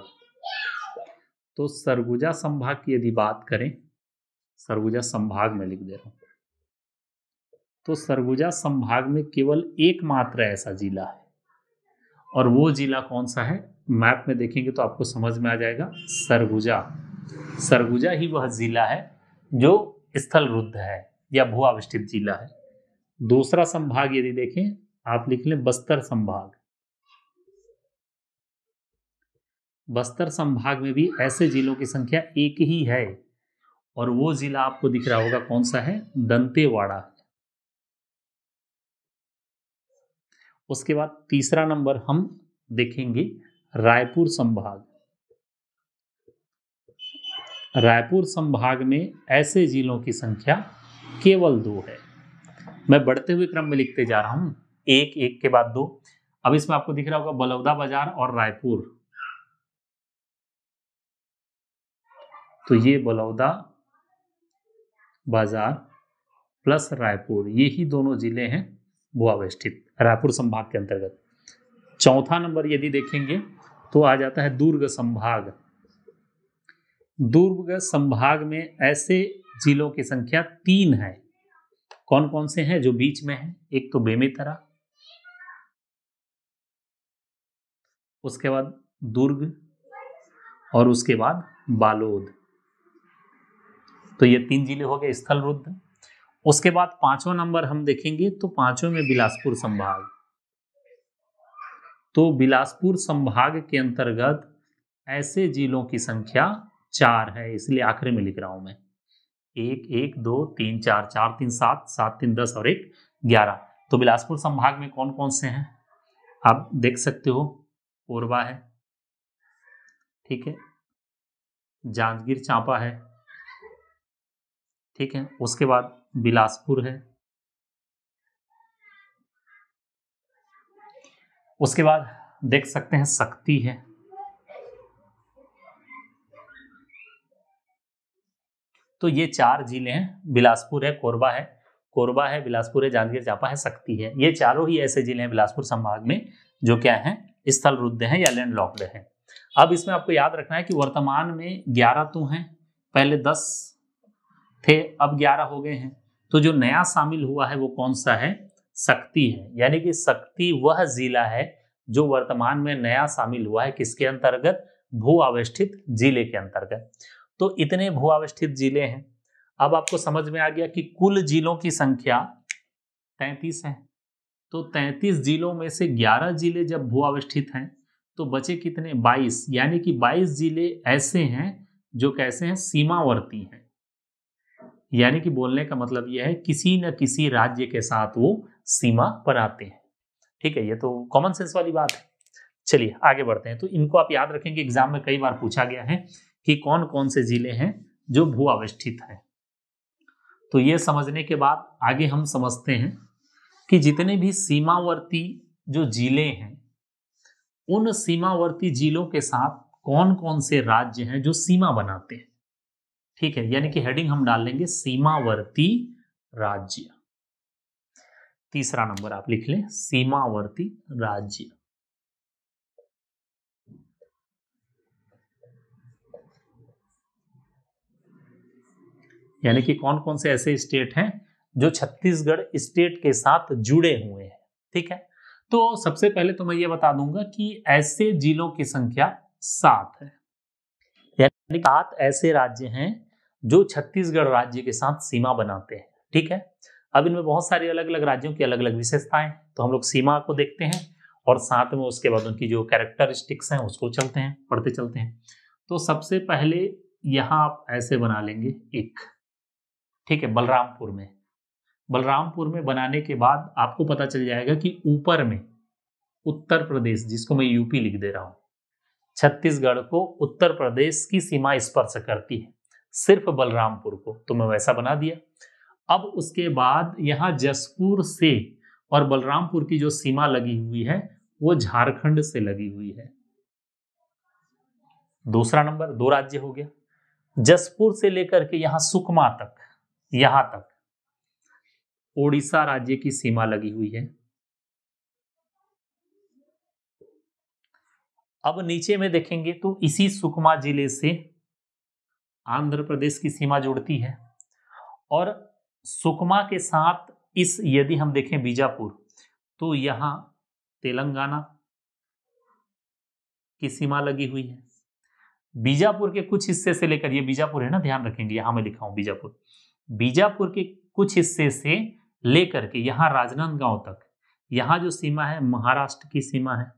तो सरगुजा संभाग की यदि बात करें, सरगुजा संभाग में लिख दे रहा हूं, तो सरगुजा संभाग में केवल एकमात्र ऐसा जिला है, और वो जिला कौन सा है, मैप में देखेंगे तो आपको समझ में आ जाएगा, सरगुजा। सरगुजा ही वह जिला है जो स्थल रुद्ध है या भू आविष्टित जिला है। दूसरा संभाग यदि देखें, आप लिख लें बस्तर संभाग। बस्तर संभाग में भी ऐसे जिलों की संख्या एक ही है, और वो जिला आपको दिख रहा होगा कौन सा है, दंतेवाड़ा। उसके बाद तीसरा नंबर हम देखेंगे रायपुर संभाग। रायपुर संभाग में ऐसे जिलों की संख्या केवल 2 है। मैं बढ़ते हुए क्रम में लिखते जा रहा हूं, एक एक के बाद 2। अब इसमें आपको दिख रहा होगा बलौदाबाजार और रायपुर। तो ये बलौदा बाजार प्लस रायपुर, ये ही दोनों जिले हैं भू आवेष्टित रायपुर संभाग के अंतर्गत। चौथा नंबर यदि देखेंगे तो आ जाता है दुर्ग संभाग। दुर्ग संभाग में ऐसे जिलों की संख्या 3 है। कौन कौन से हैं जो बीच में हैं, एक तो बेमेतरा, उसके बाद दुर्ग, और उसके बाद बालोद। तो ये 3 जिले हो गए स्थल रुद्ध। उसके बाद 5वां नंबर हम देखेंगे तो 5वें में बिलासपुर संभाग। तो बिलासपुर संभाग के अंतर्गत ऐसे जिलों की संख्या 4 है, इसलिए आखिरी में लिख रहा हूं मैं। 1 1 2 3 4, 4 3 7, 7 3 10 और 1 11। तो बिलासपुर संभाग में कौन कौन से हैं आप देख सकते हो, कोरबा है, ठीक है, जांजगीर चांपा है, ठीक है, उसके बाद बिलासपुर है, उसके बाद देख सकते हैं सक्ती है, तो ये 4 जिले हैं, बिलासपुर है, कोरबा है, बिलासपुर है, जांजगीर चांपा है, सक्ती है। ये चारों ही ऐसे जिले हैं बिलासपुर संभाग में जो क्या है, स्थल रुद्ध हैं या लैंड लॉक्ड हैं। अब इसमें आपको याद रखना है कि वर्तमान में 11 तो हैं, पहले 10 थे, अब 11 हो गए हैं। तो जो नया शामिल हुआ है वो कौन सा है, सक्ती है। यानी कि सक्ती वह जिला है जो वर्तमान में नया शामिल हुआ है, किसके अंतर्गत, भू आवेष्टित जिले के अंतर्गत। तो इतने भू आवेष्टित जिले हैं। अब आपको समझ में आ गया कि कुल जिलों की संख्या 33 है। तो 33 जिलों में से 11 जिले जब भू आवेष्टित हैं तो बचे कितने, 22। यानी कि 22 जिले ऐसे हैं जो कैसे हैं, सीमावर्ती हैं। यानी कि बोलने का मतलब यह है किसी न किसी राज्य के साथ वो सीमा बनाते हैं। ठीक है, ये तो कॉमन सेंस वाली बात है। चलिए आगे बढ़ते हैं। तो इनको आप याद रखेंगे, एग्जाम में कई बार पूछा गया है कि कौन कौन से जिले हैं जो भू आवेष्टित हैं। तो ये समझने के बाद आगे हम समझते हैं कि जितने भी सीमावर्ती जो जिले हैं, उन सीमावर्ती जिलों के साथ कौन कौन से राज्य हैं जो सीमा बनाते हैं। ठीक है, यानी कि हेडिंग हम डाल लेंगे सीमावर्ती राज्य। तीसरा नंबर आप लिख लें, सीमावर्ती राज्य। यानी कि कौन कौन से ऐसे स्टेट हैं जो छत्तीसगढ़ स्टेट के साथ जुड़े हुए हैं। ठीक है, तो सबसे पहले तो मैं ये बता दूंगा कि ऐसे जिलों की संख्या 7 है, यानी 7 ऐसे राज्य हैं जो छत्तीसगढ़ राज्य के साथ सीमा बनाते हैं। ठीक है, अब इनमें बहुत सारे अलग अलग राज्यों की अलग अलग विशेषताएं, तो हम लोग सीमा को देखते हैं और साथ में उसके बाद उनकी जो कैरेक्टरिस्टिक्स हैं उसको चलते हैं, पढ़ते चलते हैं। तो सबसे पहले यहां आप ऐसे बना लेंगे एक, ठीक है, बलरामपुर में बनाने के बाद आपको पता चल जाएगा कि ऊपर में उत्तर प्रदेश, जिसको मैं यूपी लिख दे रहा हूं, छत्तीसगढ़ को उत्तर प्रदेश की सीमा स्पर्श करती है, सिर्फ बलरामपुर को, तो मैं वैसा बना दिया। अब उसके बाद यहां जसपुर से और बलरामपुर की जो सीमा लगी हुई है वो झारखंड से लगी हुई है। दूसरा नंबर, 2 राज्य हो गया। जसपुर से लेकर के यहां सुकमा तक, यहां तक ओडिशा राज्य की सीमा लगी हुई है। अब नीचे में देखेंगे तो इसी सुकमा जिले से आंध्र प्रदेश की सीमा जुड़ती है, और सुकमा के साथ इस यदि हम देखें बीजापुर, तो यहां तेलंगाना की सीमा लगी हुई है। बीजापुर के कुछ हिस्से से लेकर, ये बीजापुर है ना, ध्यान रखेंगे, यहां मैं लिखा हूं बीजापुर, बीजापुर के कुछ हिस्से से लेकर के यहां राजनांदगांव तक, यहां जो सीमा है महाराष्ट्र की सीमा है।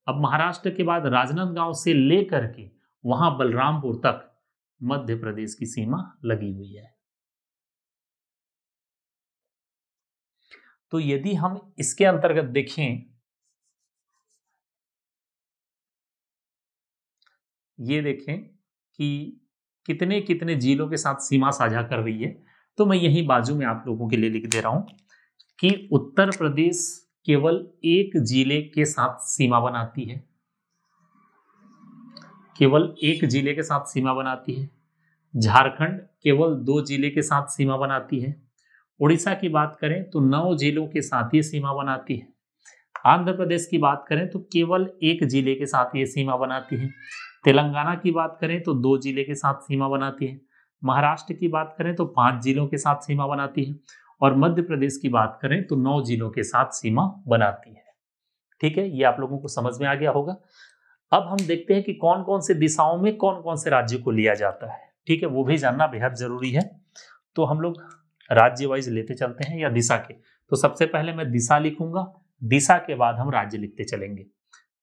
अब महाराष्ट्र के बाद राजनांदगांव से लेकर के वहां बलरामपुर तक मध्य प्रदेश की सीमा लगी हुई है। तो यदि हम इसके अंतर्गत देखें, ये देखें कि कितने कितने जिलों के साथ सीमा साझा कर रही है, तो मैं यही बाजू में आप लोगों के लिए लिख दे रहा हूं कि उत्तर प्रदेश केवल एक जिले के साथ सीमा बनाती है, केवल एक जिले के साथ सीमा बनाती है। झारखंड केवल 2 जिले के साथ सीमा बनाती है। उड़ीसा की बात करें तो 9 जिलों के साथ ये सीमा बनाती है। आंध्र प्रदेश की बात करें तो केवल एक जिले के साथ ये सीमा बनाती है। तेलंगाना की बात करें तो 2 जिले के साथ सीमा बनाती है। महाराष्ट्र की बात करें तो 5 जिलों के साथ सीमा बनाती है, और मध्य प्रदेश की बात करें तो 9 जिलों के साथ सीमा बनाती है। ठीक है, ये आप लोगों को समझ में आ गया होगा। अब हम देखते हैं कि कौन कौन से दिशाओं में कौन कौन से राज्यों को लिया जाता है। ठीक है, वो भी जानना बेहद जरूरी है। तो हम लोग राज्य वाइज लेते चलते हैं या दिशा के। तो सबसे पहले मैं दिशा लिखूंगा, दिशा के बाद हम राज्य लिखते चलेंगे।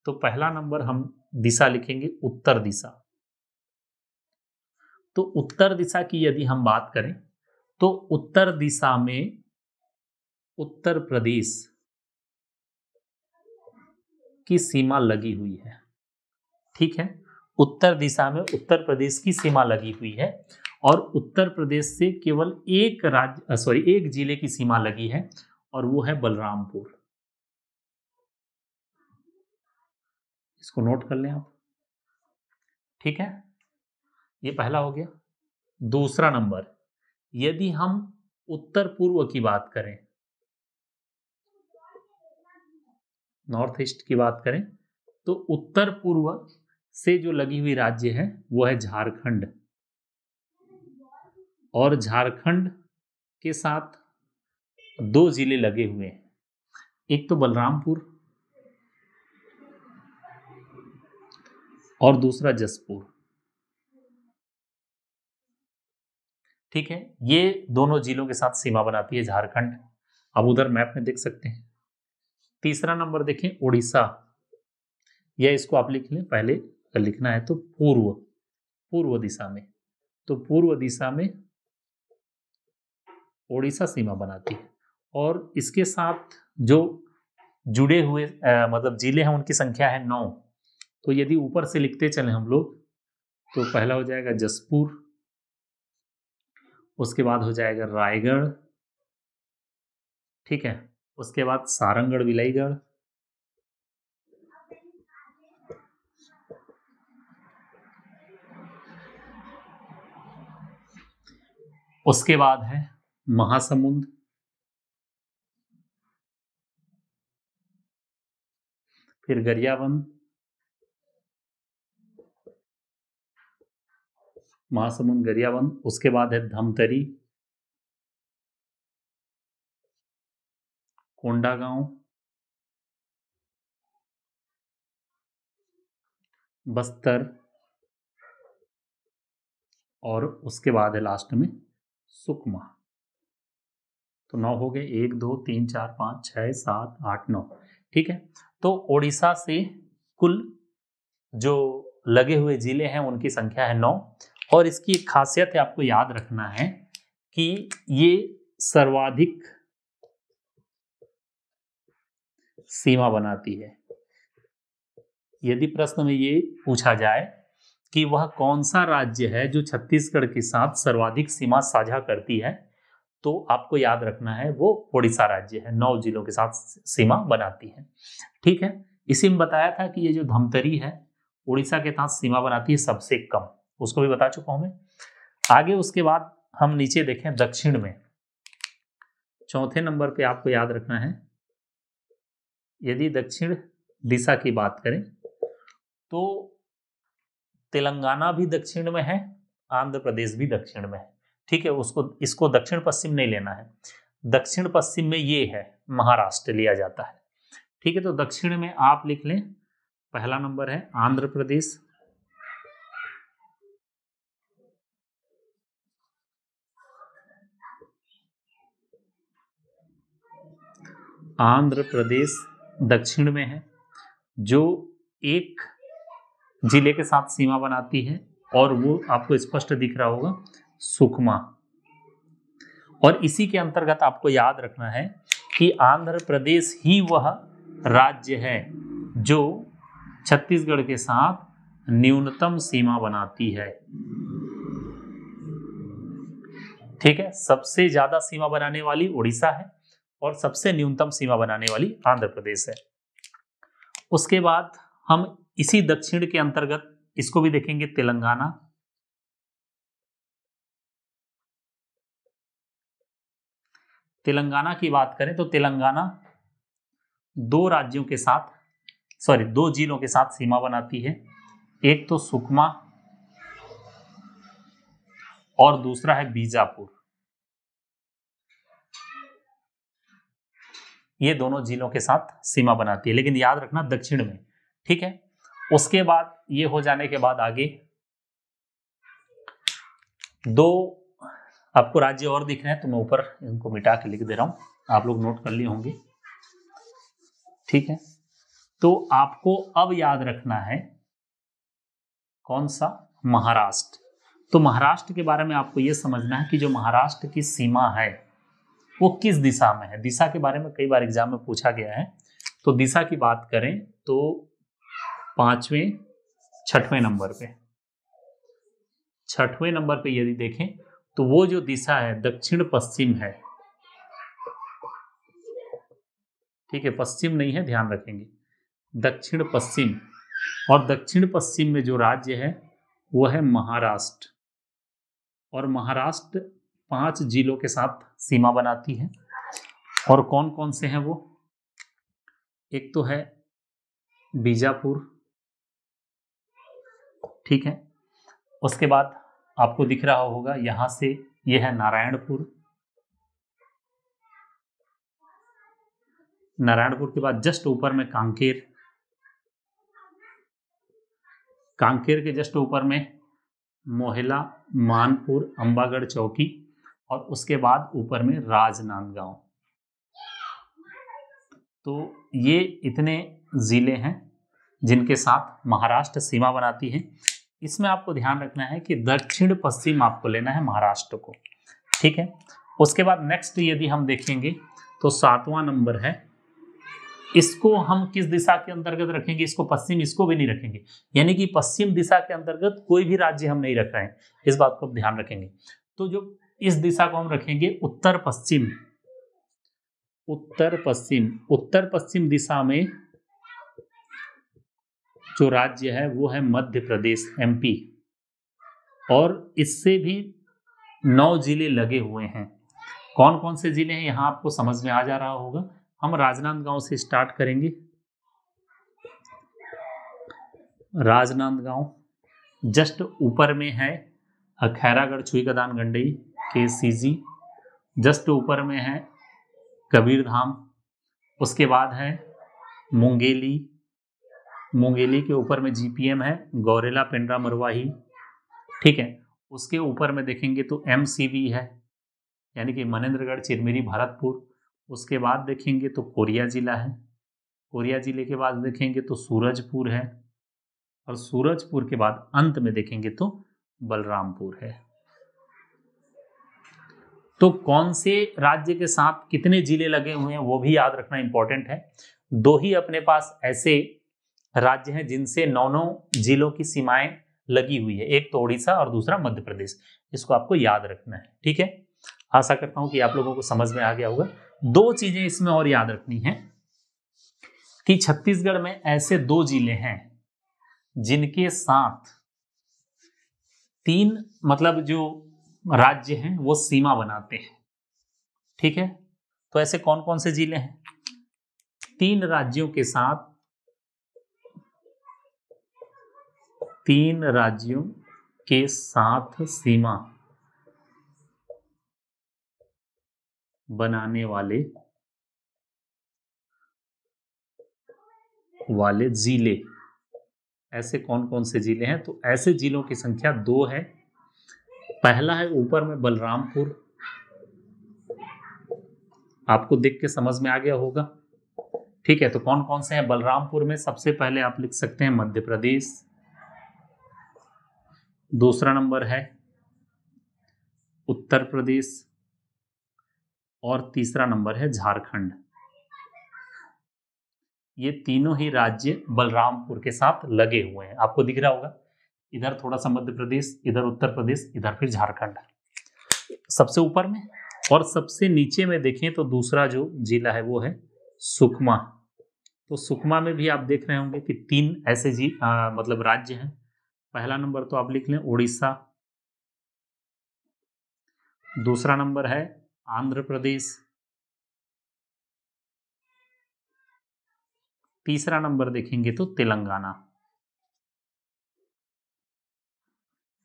तो पहला नंबर हम दिशा लिखेंगे उत्तर दिशा। तो उत्तर दिशा की यदि हम बात करें तो उत्तर दिशा में उत्तर प्रदेश की सीमा लगी हुई है। ठीक है, उत्तर दिशा में उत्तर प्रदेश की सीमा लगी हुई है, और उत्तर प्रदेश से केवल एक जिले की सीमा लगी है, और वो है बलरामपुर। इसको नोट कर लें आप। ठीक है, ये पहला हो गया। दूसरा नंबर, यदि हम उत्तर पूर्व की बात करें, नॉर्थ ईस्ट की बात करें, तो उत्तर पूर्व से जो लगी हुई राज्य है वो है झारखंड, और झारखंड के साथ 2 जिले लगे हुए हैं, एक तो बलरामपुर और दूसरा जसपुर। ठीक है, ये दोनों जिलों के साथ सीमा बनाती है झारखंड, अब उधर मैप में देख सकते हैं। तीसरा नंबर देखें उड़ीसा, या इसको आप लिख लें, पहले अगर लिखना है तो पूर्व, पूर्व दिशा में, तो पूर्व दिशा में उड़ीसा सीमा बनाती है, और इसके साथ जो जुड़े हुए मतलब जिले हैं उनकी संख्या है 9। तो यदि ऊपर से लिखते चले हम लोग, तो पहला हो जाएगा जसपुर, उसके बाद हो जाएगा रायगढ़, ठीक है, उसके बाद सारंगढ़ विलईगढ़, उसके बाद है महासमुंद, फिर गरियाबंद, महासमुंद, गरियाबंद, उसके बाद है धमतरी, कोंडागांव, बस्तर और उसके बाद है लास्ट में सुकमा। तो 9 हो गए, 1 2 3 4 5 6 7 8 9। ठीक है, तो ओडिशा से कुल जो लगे हुए जिले हैं उनकी संख्या है 9। और इसकी एक खासियत है, आपको याद रखना है कि ये सर्वाधिक सीमा बनाती है। यदि प्रश्न में ये पूछा जाए कि वह कौन सा राज्य है जो छत्तीसगढ़ के साथ सर्वाधिक सीमा साझा करती है, तो आपको याद रखना है वो ओडिशा राज्य है, 9 जिलों के साथ सीमा बनाती है। ठीक है, इसी में बताया था कि ये जो धमतरी है उड़ीसा के साथ सीमा बनाती है सबसे कम, उसको भी बता चुका हूं मैं। आगे उसके बाद हम नीचे देखें दक्षिण में, चौथे नंबर पे आपको याद रखना है, यदि दक्षिण दिशा की बात करें तो तेलंगाना भी दक्षिण में है, आंध्र प्रदेश भी दक्षिण में है। ठीक है, इसको दक्षिण पश्चिम नहीं लेना है, दक्षिण पश्चिम में ये है महाराष्ट्र लिया जाता है। ठीक है, तो दक्षिण में आप लिख लें, पहला नंबर है आंध्र प्रदेश, आंध्र प्रदेश दक्षिण में है, जो एक जिले के साथ सीमा बनाती है और वो आपको स्पष्ट दिख रहा होगा, सुकमा। और इसी के अंतर्गत आपको याद रखना है कि आंध्र प्रदेश ही वह राज्य है जो छत्तीसगढ़ के साथ न्यूनतम सीमा बनाती है। ठीक है, सबसे ज्यादा सीमा बनाने वाली उड़ीसा है और सबसे न्यूनतम सीमा बनाने वाली आंध्र प्रदेश है। उसके बाद हम इसी दक्षिण के अंतर्गत इसको भी देखेंगे, तेलंगाना, तेलंगाना की बात करें तो तेलंगाना दो राज्यों के साथ, दो जिलों के साथ सीमा बनाती है, एक तो सुकमा और दूसरा है बीजापुर। ये दोनों जिलों के साथ सीमा बनाती है, लेकिन याद रखना दक्षिण में। ठीक है, उसके बाद ये हो जाने के बाद आगे दो आपको राज्य और दिख रहे हैं, तो मैं ऊपर इनको मिटा के लिख दे रहा हूं, आप लोग नोट कर लिए होंगे। ठीक है, तो आपको अब याद रखना है कौन सा, महाराष्ट्र। तो महाराष्ट्र के बारे में आपको यह समझना है कि जो महाराष्ट्र की सीमा है वो किस दिशा में है। दिशा के बारे में कई बार एग्जाम में पूछा गया है, तो दिशा की बात करें तो 5वें 6वें नंबर पे, 6वें नंबर पे यदि देखें तो वो जो दिशा है दक्षिण पश्चिम है। ठीक है, पश्चिम नहीं है, ध्यान रखेंगे, दक्षिण पश्चिम। और दक्षिण पश्चिम में जो राज्य है वो है महाराष्ट्र, और महाराष्ट्र 5 जिलों के साथ सीमा बनाती है। और कौन कौन से हैं वो, एक तो है बीजापुर, ठीक है, उसके बाद आपको दिख रहा होगा यहां से यह है नारायणपुर, नारायणपुर के बाद जस्ट ऊपर में कांकेर, कांकेर के जस्ट ऊपर में मोहला, मानपुर, अंबागढ़ चौकी, और उसके बाद ऊपर में राजनांदगांव। तो ये इतने जिले हैं जिनके साथ महाराष्ट्र सीमा बनाती है। इसमें आपको ध्यान रखना है कि दक्षिण पश्चिम आपको लेना है महाराष्ट्र को। ठीक है, उसके बाद नेक्स्ट यदि हम देखेंगे तो 7वां नंबर है, इसको हम किस दिशा के अंतर्गत रखेंगे, इसको पश्चिम, इसको भी नहीं रखेंगे, यानी कि पश्चिम दिशा के अंतर्गत कोई भी राज्य हम नहीं रख रहे हैं, इस बात को ध्यान रखेंगे। तो जो इस दिशा को हम रखेंगे उत्तर पश्चिम, उत्तर पश्चिम, उत्तर पश्चिम दिशा में जो राज्य है वो है मध्य प्रदेश, एमपी, और इससे भी 9 जिले लगे हुए हैं। कौन कौन से जिले हैं यहां आपको समझ में आ जा रहा होगा। हम राजनांदगांव से स्टार्ट करेंगे, राजनांदगांव जस्ट ऊपर में है खैरागढ़, छुईकदान, गंडई, KCG। जस्ट ऊपर में है कबीरधाम। उसके बाद है मुंगेली, मुंगेली के ऊपर में GPM है, गौरेला, पेंड्रा, मरवाही। ठीक है, उसके ऊपर में देखेंगे तो MCV है, यानी कि मनेंद्रगढ़, चिरमिरी, भरतपुर। उसके बाद देखेंगे तो कोरिया जिला है, कोरिया जिले के बाद देखेंगे तो सूरजपुर है, और सूरजपुर के बाद अंत में देखेंगे तो बलरामपुर है। तो कौन से राज्य के साथ कितने जिले लगे हुए हैं वो भी याद रखना इंपॉर्टेंट है। दो ही अपने पास ऐसे राज्य हैं जिनसे 9 जिलों की सीमाएं लगी हुई है, एक तो उड़ीसा और दूसरा मध्य प्रदेश। इसको आपको याद रखना है। ठीक है, आशा करता हूं कि आप लोगों को समझ में आ गया होगा। 2 चीजें इसमें और याद रखनी है कि छत्तीसगढ़ में ऐसे 2 जिले हैं जिनके साथ 3 मतलब जो राज्य हैं वो सीमा बनाते हैं। ठीक है, तो ऐसे कौन कौन से जिले हैं? 3 राज्यों के साथ, 3 राज्यों के साथ सीमा बनाने वाले जिले, ऐसे कौन कौन से जिले हैं? तो ऐसे जिलों की संख्या 2 है। पहला है ऊपर में बलरामपुर, आपको देख के समझ में आ गया होगा। ठीक है, तो कौन कौन से हैं बलरामपुर में? सबसे पहले आप लिख सकते हैं मध्य प्रदेश, दूसरा नंबर है उत्तर प्रदेश, और तीसरा नंबर है झारखंड। ये तीनों ही राज्य बलरामपुर के साथ लगे हुए हैं, आपको दिख रहा होगा। इधर थोड़ा सा मध्य प्रदेश, इधर उत्तर प्रदेश, इधर फिर झारखंड सबसे ऊपर में। और सबसे नीचे में देखें तो दूसरा जो जिला है वो है सुकमा। तो सुकमा में भी आप देख रहे होंगे कि 3 ऐसे मतलब राज्य हैं। पहला नंबर तो आप लिख लें उड़ीसा, दूसरा नंबर है आंध्र प्रदेश, तीसरा नंबर देखेंगे तो तेलंगाना।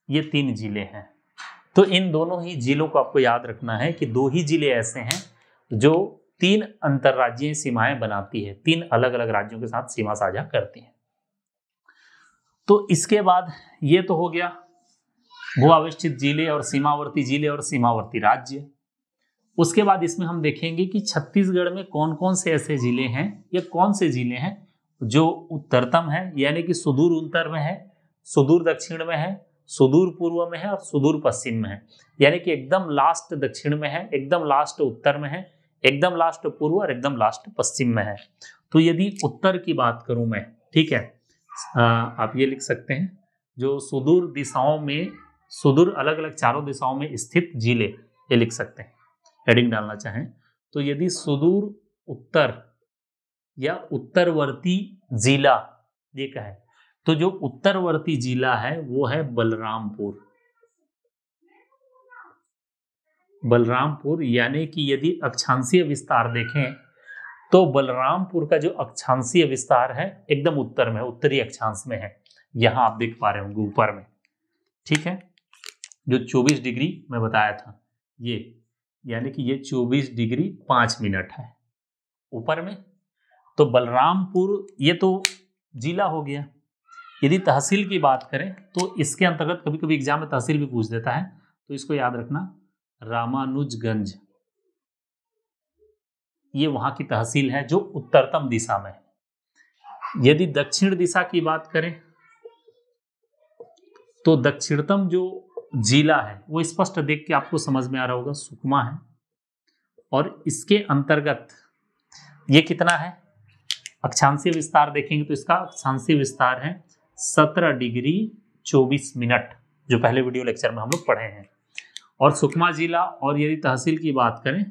ये 3 जिले हैं। तो इन दोनों ही जिलों को आपको याद रखना है कि 2 ही जिले ऐसे हैं जो 3 अंतर्राज्यीय सीमाएं बनाती है, 3 अलग अलग राज्यों के साथ सीमा साझा करती हैं। तो इसके बाद ये तो हो गया भू आवेष्टित जिले और सीमावर्ती राज्य। उसके बाद इसमें हम देखेंगे कि छत्तीसगढ़ में कौन कौन से ऐसे जिले हैं या कौन से जिले हैं जो उत्तरतम है, यानी कि सुदूर उत्तर में है, सुदूर दक्षिण में है, सुदूर पूर्व में है और सुदूर पश्चिम में है। यानी कि एकदम लास्ट दक्षिण में है, एकदम लास्ट उत्तर में है, एकदम लास्ट पूर्व और एकदम लास्ट पश्चिम में है। तो यदि उत्तर की बात करूं मैं, ठीक है, आप ये लिख सकते हैं जो सुदूर दिशाओं में, सुदूर अलग अलग चारों दिशाओं में स्थित जिले, ये लिख सकते हैं हेडिंग डालना चाहें तो। यदि सुदूर उत्तर या उत्तरवर्ती जिला ये कहे तो जो उत्तरवर्ती जिला है वो है बलरामपुर। बलरामपुर, यानी कि यदि अक्षांशीय विस्तार देखें तो बलरामपुर का जो अक्षांशीय विस्तार है एकदम उत्तर में, उत्तरी अक्षांश में है। यहां आप देख पा रहे होंगे ऊपर में, ठीक है, जो 24 डिग्री मैं बताया था ये, यानी कि ये 24 डिग्री 5 मिनट है ऊपर में। तो बलरामपुर ये तो जिला हो गया। यदि तहसील की बात करें तो इसके अंतर्गत कभी कभी एग्जाम में तहसील भी पूछ देता है, तो इसको याद रखना, रामानुजगंज, ये वहां की तहसील है जो उत्तरतम दिशा में है। यदि दक्षिण दिशा की बात करें तो दक्षिणतम जो जिला है वो स्पष्ट देख के आपको समझ में आ रहा होगा, सुकमा है। और इसके अंतर्गत ये कितना है, अक्षांशीय विस्तार देखेंगे तो इसका अक्षांशीय विस्तार है 17 डिग्री 24 मिनट, जो पहले वीडियो लेक्चर में हम लोग पढ़े हैं। और सुकमा जिला, और यदि तहसील की बात करें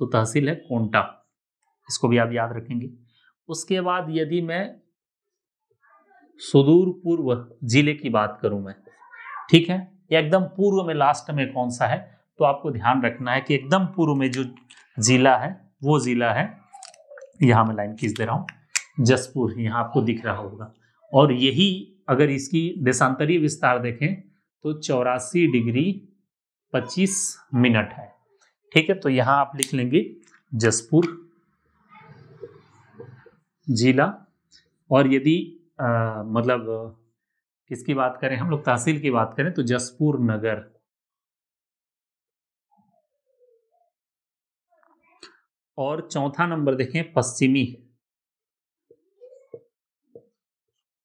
तो तहसील है कोंटा, इसको भी आप याद रखेंगे। उसके बाद यदि मैं सुदूर पूर्व जिले की बात करूं मैं, ठीक है, एकदम पूर्व में लास्ट में कौन सा है, तो आपको ध्यान रखना है कि एकदम पूर्व में जो जिला है वो जिला है, यहां मैं लाइन खींच दे रहा हूं, जसपुर, यहां आपको दिख रहा होगा। और यही अगर इसकी देशांतरीय विस्तार देखें तो 84°25' है। ठीक है, तो यहां आप लिख लेंगे जसपुर जिला। और यदि मतलब किसकी बात करें, हम लोग तहसील की बात करें तो जसपुर नगर। और चौथा नंबर देखें पश्चिमी,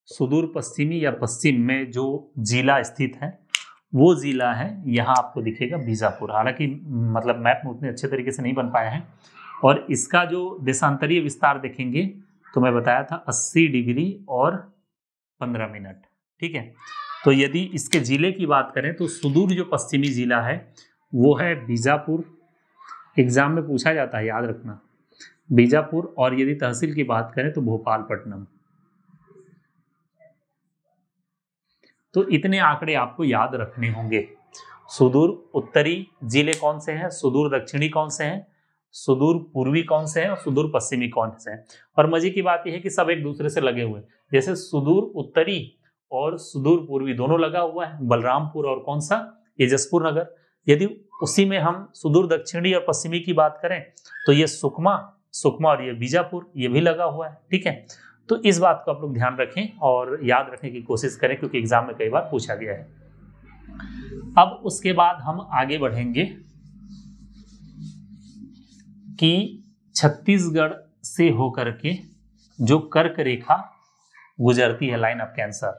सुदूर पश्चिमी या पश्चिम में जो जिला स्थित है वो जिला है, यहाँ आपको दिखेगा बीजापुर। हालांकि मतलब मैप में उतने अच्छे तरीके से नहीं बन पाया है। और इसका जो देशांतरीय विस्तार देखेंगे तो मैं बताया था 80° और 15 मिनट। ठीक है, तो यदि इसके जिले की बात करें तो सुदूर जो पश्चिमी जिला है वो है बीजापुर। एग्जाम में पूछा जाता है, याद रखना, बीजापुर। और यदि तहसील की बात करें तो भोपालपट्टनम। तो इतने आंकड़े आपको याद रखने होंगे। सुदूर उत्तरी जिले कौन से हैं, सुदूर दक्षिणी कौन से हैं, सुदूर पूर्वी कौन से हैं और सुदूर पश्चिमी कौन से हैं। और मजे की बात यह है कि सब एक दूसरे से लगे हुए हैं। जैसे सुदूर उत्तरी और सुदूर पूर्वी दोनों लगा हुआ है, बलरामपुर और कौन सा, ये जसपुर नगर। यदि उसी में हम सुदूर दक्षिणी और पश्चिमी की बात करें तो ये सुकमा और ये बीजापुर, ये भी लगा हुआ है। ठीक है, तो इस बात को आप लोग ध्यान रखें और याद रखने की कोशिश करें, क्योंकि एग्जाम में कई बार पूछा गया है। अब उसके बाद हम आगे बढ़ेंगे कि छत्तीसगढ़ से होकर के जो कर्क रेखा गुजरती है, लाइन ऑफ कैंसर,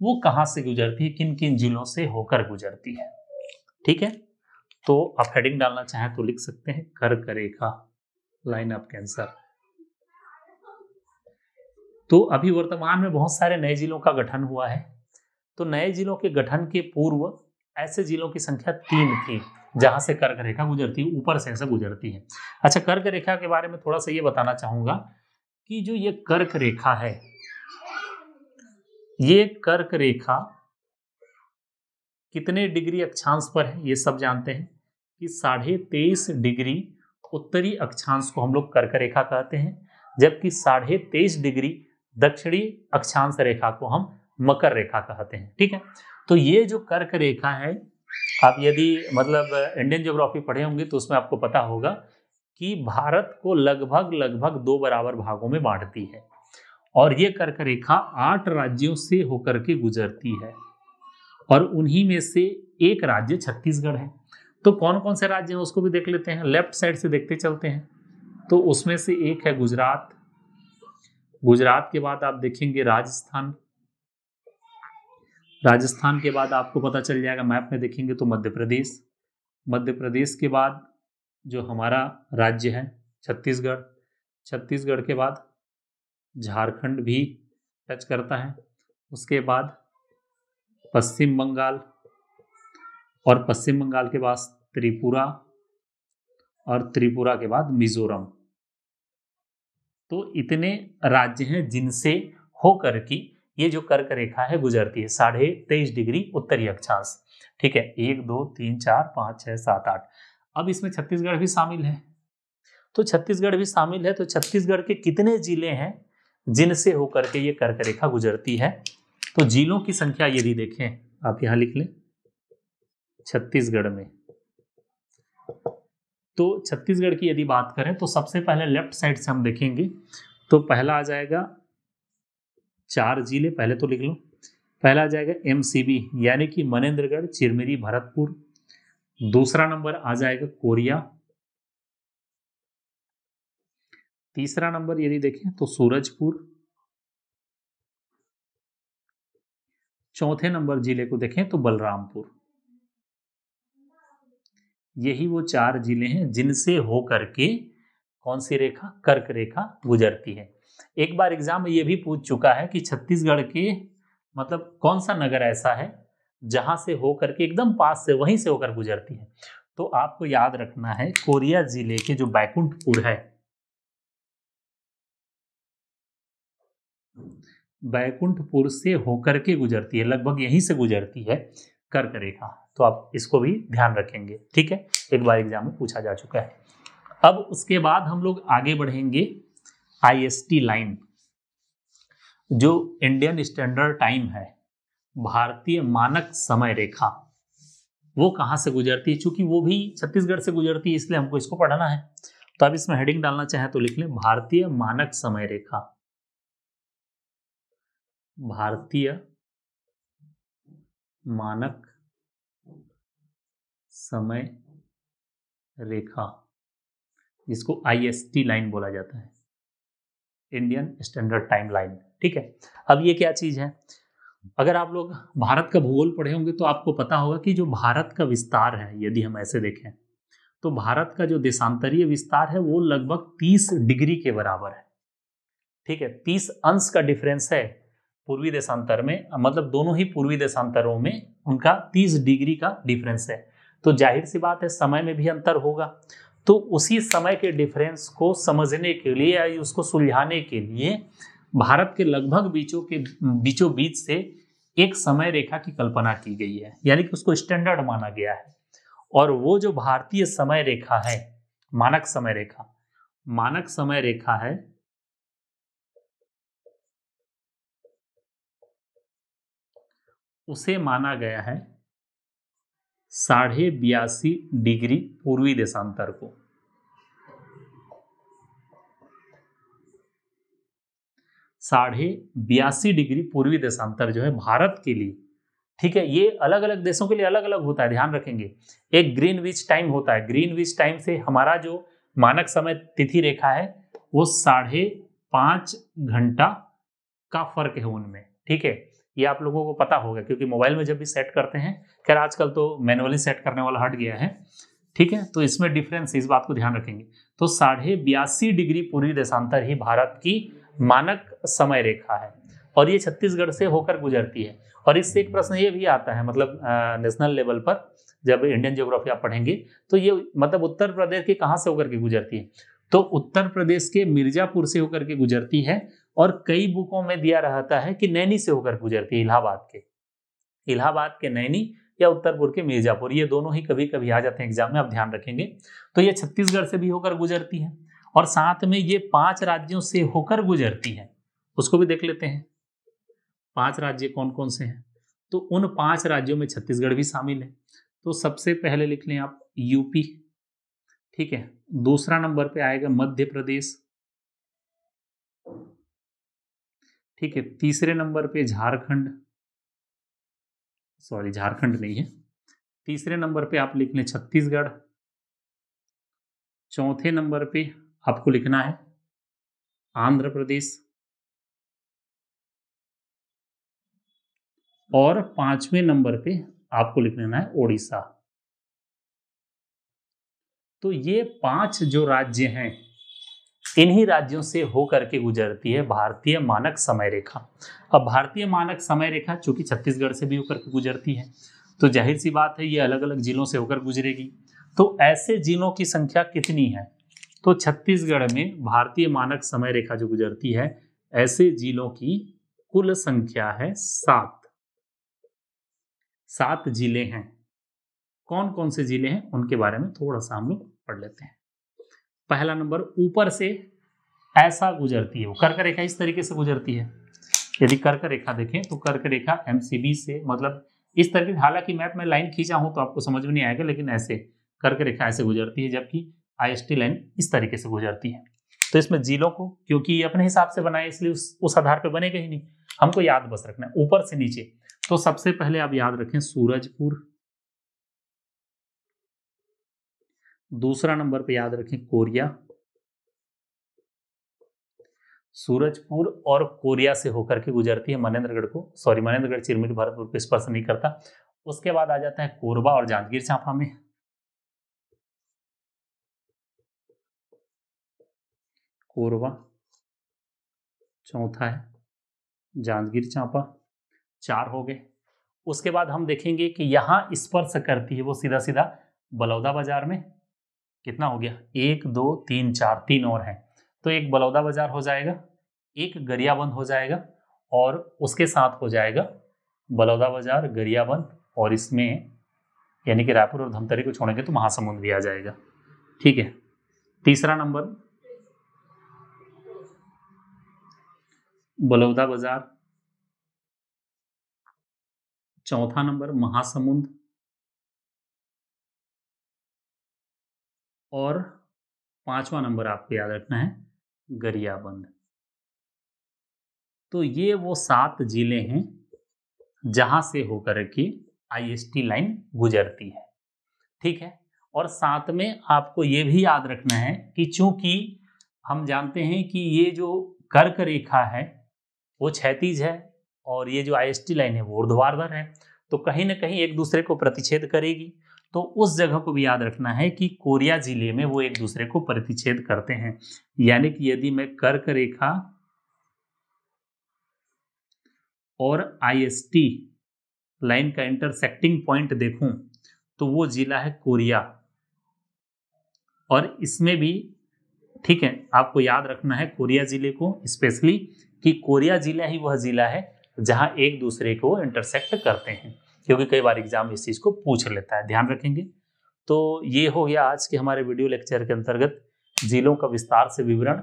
वो कहां से गुजरती है, किन किन जिलों से होकर गुजरती है। ठीक है, तो आप हेडिंग डालना चाहें तो लिख सकते हैं कर्क रेखा, लाइन ऑफ कैंसर। तो अभी वर्तमान में बहुत सारे नए जिलों का गठन हुआ है। तो नए जिलों के गठन के पूर्व ऐसे जिलों की संख्या 3 थी जहां से कर्क रेखा गुजरती है, ऊपर से ऐसे गुजरती है। अच्छा, कर्क रेखा के बारे में थोड़ा सा ये बताना चाहूंगा कि जो ये कर्क रेखा है, ये कर्क रेखा कितने डिग्री अक्षांश पर है ये सब जानते हैं कि 23.5° उत्तरी अक्षांश को हम लोग कर्क रेखा कहते हैं, जबकि 23.5° दक्षिणी अक्षांश रेखा को हम मकर रेखा कहते हैं। ठीक है, तो ये जो कर्क रेखा है, आप यदि मतलब इंडियन ज्योग्राफी पढ़े होंगे तो उसमें आपको पता होगा कि भारत को लगभग 2 बराबर भागों में बांटती है। और ये कर्क रेखा 8 राज्यों से होकर के गुजरती है और उन्हीं में से एक राज्य छत्तीसगढ़ है। तो कौन कौन से राज्य हैं उसको भी देख लेते हैं, लेफ्ट साइड से देखते चलते हैं। तो उसमें से एक है गुजरात। गुजरात के बाद आप देखेंगे राजस्थान। राजस्थान के बाद आपको पता चल जाएगा, मैप में देखेंगे तो मध्य प्रदेश। मध्य प्रदेश के बाद जो हमारा राज्य है छत्तीसगढ़। छत्तीसगढ़ के बाद झारखंड भी टच करता है। उसके बाद पश्चिम बंगाल और पश्चिम बंगाल के बाद त्रिपुरा और त्रिपुरा के बाद मिजोरम। तो इतने राज्य हैं जिनसे होकर की ये जो कर्क रेखा है गुजरती है 23.5° उत्तरी अक्षांश। ठीक है, 1 2 3 4 5 6 7 8। अब इसमें छत्तीसगढ़ भी शामिल है। तो छत्तीसगढ़ भी शामिल है, तो छत्तीसगढ़ के कितने जिले हैं जिनसे होकर के ये कर्क रेखा गुजरती है। तो जिलों की संख्या यदि देखें, आप यहां लिख लें छत्तीसगढ़ में। तो छत्तीसगढ़ की यदि बात करें तो सबसे पहले लेफ्ट साइड से हम देखेंगे तो पहला आ जाएगा 4 जिले, पहले तो लिख लो। पहला आ जाएगा MCB यानी कि मनेन्द्रगढ़, चिरमिरी, भरतपुर। दूसरा नंबर आ जाएगा कोरिया। तीसरा नंबर यदि देखें तो सूरजपुर। चौथे नंबर जिले को देखें तो बलरामपुर। यही वो 4 जिले हैं जिनसे होकर के कौन सी रेखा, कर्क रेखा गुजरती है। एक बार एग्जाम में ये भी पूछ चुका है कि छत्तीसगढ़ के मतलब कौन सा नगर ऐसा है जहां से होकर के एकदम पास से वहीं से होकर गुजरती है। तो आपको याद रखना है कोरिया जिले के जो बैकुंठपुर है, बैकुंठपुर से होकर के गुजरती है, लगभग यहीं से गुजरती है कर्क रेखा। तो आप इसको भी ध्यान रखेंगे। ठीक है, एक बार एग्जाम में पूछा जा चुका है। अब उसके बाद हम लोग आगे बढ़ेंगे IST लाइन, जो इंडियन स्टैंडर्ड टाइम है भारतीय मानक समय रेखा वो कहां से गुजरती है, चूंकि वो भी छत्तीसगढ़ से गुजरती है इसलिए हमको इसको पढ़ना है। तो अब इसमें हेडिंग डालना चाहे तो लिख लें भारतीय मानक समय रेखा। भारतीय मानक समय रेखा, जिसको IST लाइन बोला जाता है, इंडियन स्टैंडर्ड टाइम लाइन। ठीक है, अब ये क्या चीज है, अगर आप लोग भारत का भूगोल पढ़े होंगे तो आपको पता होगा कि जो भारत का विस्तार है, यदि हम ऐसे देखें तो भारत का जो देशांतरीय विस्तार है वो लगभग 30 डिग्री के बराबर है। ठीक है, 30 अंश का डिफरेंस है पूर्वी देशांतर में, मतलब दोनों ही पूर्वी देशांतरों में उनका 30 डिग्री का डिफरेंस है। तो जाहिर सी बात है समय में भी अंतर होगा। तो उसी समय के डिफरेंस को समझने के लिए या उसको सुलझाने के लिए भारत के लगभग बीचों बीच से एक समय रेखा की कल्पना की गई है, यानी कि उसको स्टैंडर्ड माना गया है। और वो जो भारतीय समय रेखा है, मानक समय रेखा है, उसे माना गया है 82.5 डिग्री पूर्वी देशांतर को। 82.5 डिग्री पूर्वी देशांतर जो है भारत के लिए, ठीक है, ये अलग अलग देशों के लिए अलग अलग होता है, ध्यान रखेंगे। एक ग्रीनविच टाइम होता है, ग्रीनविच टाइम से हमारा जो मानक समय तिथि रेखा है वो 5.5 घंटा का फर्क है उनमें। ठीक है, ये आप लोगों को पता होगा क्योंकि मोबाइल में जब भी सेट करते हैं, खैर आजकल तो मैनुअली सेट करने वाला हट गया है। ठीक है, तो इसमें डिफरेंस, इस बात को ध्यान रखेंगे। तो 82.5 डिग्री पूर्वी देशांतर ही भारत की मानक समय रेखा है और ये छत्तीसगढ़ से होकर गुजरती है। और इससे एक प्रश्न ये भी आता है, मतलब नेशनल लेवल पर जब इंडियन ज्योग्राफी आप पढ़ेंगे तो ये मतलब उत्तर प्रदेश के कहाँ से होकर के गुजरती है, तो उत्तर प्रदेश के मिर्जापुर से होकर के गुजरती है। और कई बुकों में दिया रहता है कि नैनी से होकर गुजरती है, इलाहाबाद के नैनी या उत्तरपुर के मिर्जापुर, ये दोनों ही कभी कभी आ जाते हैं एग्जाम में, आप ध्यान रखेंगे। तो ये छत्तीसगढ़ से भी होकर गुजरती है और साथ में ये 5 राज्यों से होकर गुजरती है, उसको भी देख लेते हैं 5 राज्य कौन कौन से हैं। तो उन 5 राज्यों में छत्तीसगढ़ भी शामिल है। तो सबसे पहले लिख लें आप यूपी, ठीक है, दूसरा नंबर पे आएगा मध्य प्रदेश, ठीक है, तीसरे नंबर पे झारखंड, सॉरी झारखंड नहीं है, तीसरे नंबर पे आप लिख लें छत्तीसगढ़, चौथे नंबर पे आपको लिखना है आंध्र प्रदेश और 5वें नंबर पे आपको लिख लेना है ओडिशा। तो ये 5 जो राज्य हैं, इन्हीं राज्यों से होकर के गुजरती है भारतीय मानक समय रेखा। अब भारतीय मानक समय रेखा चूंकि छत्तीसगढ़ से भी होकर के गुजरती है तो जाहिर सी बात है ये अलग अलग जिलों से होकर गुजरेगी। तो ऐसे जिलों की संख्या कितनी है, तो छत्तीसगढ़ में भारतीय मानक समय रेखा जो गुजरती है, ऐसे जिलों की कुल संख्या है 7 जिले हैं। कौन कौन से जिले हैं उनके बारे में थोड़ा सा हम लोग पढ़ लेते हैं। पहला नंबर, ऊपर से ऐसा गुजरती है, वो कर्क रेखा इस तरीके से गुजरती है। यदि कर्क रेखा देखें तो कर्क रेखा MCB से, मतलब इस तरीके, हालांकि मैप में लाइन खींचा हूं तो आपको समझ में नहीं आएगा, लेकिन ऐसे कर्क रेखा ऐसे गुजरती है, जबकि IST लाइन इस तरीके से गुजरती है। तो इसमें जिलों को, क्योंकि ये अपने हिसाब से बनाए इसलिए उस आधार पर बनेगा ही नहीं, हमको याद बस रखना है ऊपर से नीचे। तो सबसे पहले आप याद रखें सूरजपुर, दूसरा नंबर पे याद रखें कोरिया, सूरजपुर और कोरिया से होकर के गुजरती है मनेन्द्रगढ़ को, सॉरी मनेन्द्रगढ़ चिरमिट भरतपुर को स्पर्श नहीं करता। उसके बाद आ जाता है कोरबा और जांजगीर चांपा में, कोरबा चौथा है, जांजगीर चांपा 4 हो गए। उसके बाद हम देखेंगे कि यहाँ स्पर्श करती है वो सीधा सीधा बलौदा बाजार में, कितना हो गया 1 2 3 4, 3 और हैं। तो एक बलौदा बाजार हो जाएगा, एक गरियाबंद हो जाएगा और उसके साथ हो जाएगा बलौदा बाजार, गरियाबंद और इसमें यानी कि रायपुर और धमतरी को छोड़ेंगे तो महासमुंद भी आ जाएगा। ठीक है, तीसरा नंबर बलौदा बाजार, चौथा नंबर महासमुंद, और पांचवा नंबर आपको याद रखना है गरियाबंद। तो ये वो 7 जिले हैं जहां से होकर के IST लाइन गुजरती है, ठीक है। और साथ में आपको ये भी याद रखना है कि चूंकि हम जानते हैं कि ये जो कर्क रेखा है वो क्षैतिज है और ये जो IST लाइन है वो ऊर्ध्वाधर है, तो कहीं ना कहीं एक दूसरे को प्रतिच्छेद करेगी। तो उस जगह को भी याद रखना है कि कोरिया जिले में वो एक दूसरे को प्रतिच्छेद करते हैं। यानी कि यदि मैं कर्क रेखा और IST लाइन का इंटरसेक्टिंग पॉइंट देखूं तो वो जिला है कोरिया। और इसमें भी ठीक है, आपको याद रखना है कोरिया जिले को स्पेशली कि कोरिया जिला ही वह जिला है जहां एक दूसरे को इंटरसेक्ट करते हैं, क्योंकि कई बार एग्जाम इस चीज को पूछ लेता है, ध्यान रखेंगे। तो ये हो गया आज के हमारे वीडियो लेक्चर के अंतर्गत जिलों का विस्तार से विवरण।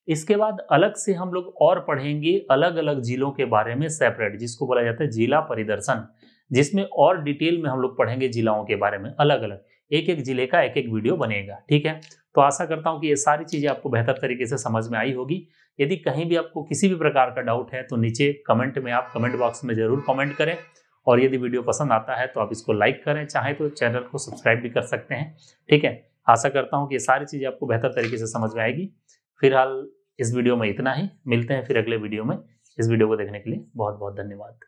इसके बाद अलग से हम लोग और पढ़ेंगे अलग अलग जिलों के बारे में सेपरेट, जिसको बोला जाता है जिला परिदर्शन, जिसमें और डिटेल में हम लोग पढ़ेंगे जिलाओं के बारे में अलग अलग, एक एक जिले का एक एक वीडियो बनेगा, ठीक है। तो आशा करता हूं कि ये सारी चीजें आपको बेहतर तरीके से समझ में आई होगी। यदि कहीं भी आपको किसी भी प्रकार का डाउट है तो नीचे कमेंट में आप कमेंट बॉक्स में जरूर कमेंट करें, और यदि वीडियो पसंद आता है तो आप इसको लाइक करें, चाहे तो चैनल को सब्सक्राइब भी कर सकते हैं, ठीक है। आशा करता हूं कि ये सारी चीजें आपको बेहतर तरीके से समझ में आएगी। फिलहाल इस वीडियो में इतना ही, मिलते हैं फिर अगले वीडियो में। इस वीडियो को देखने के लिए बहुत बहुत धन्यवाद।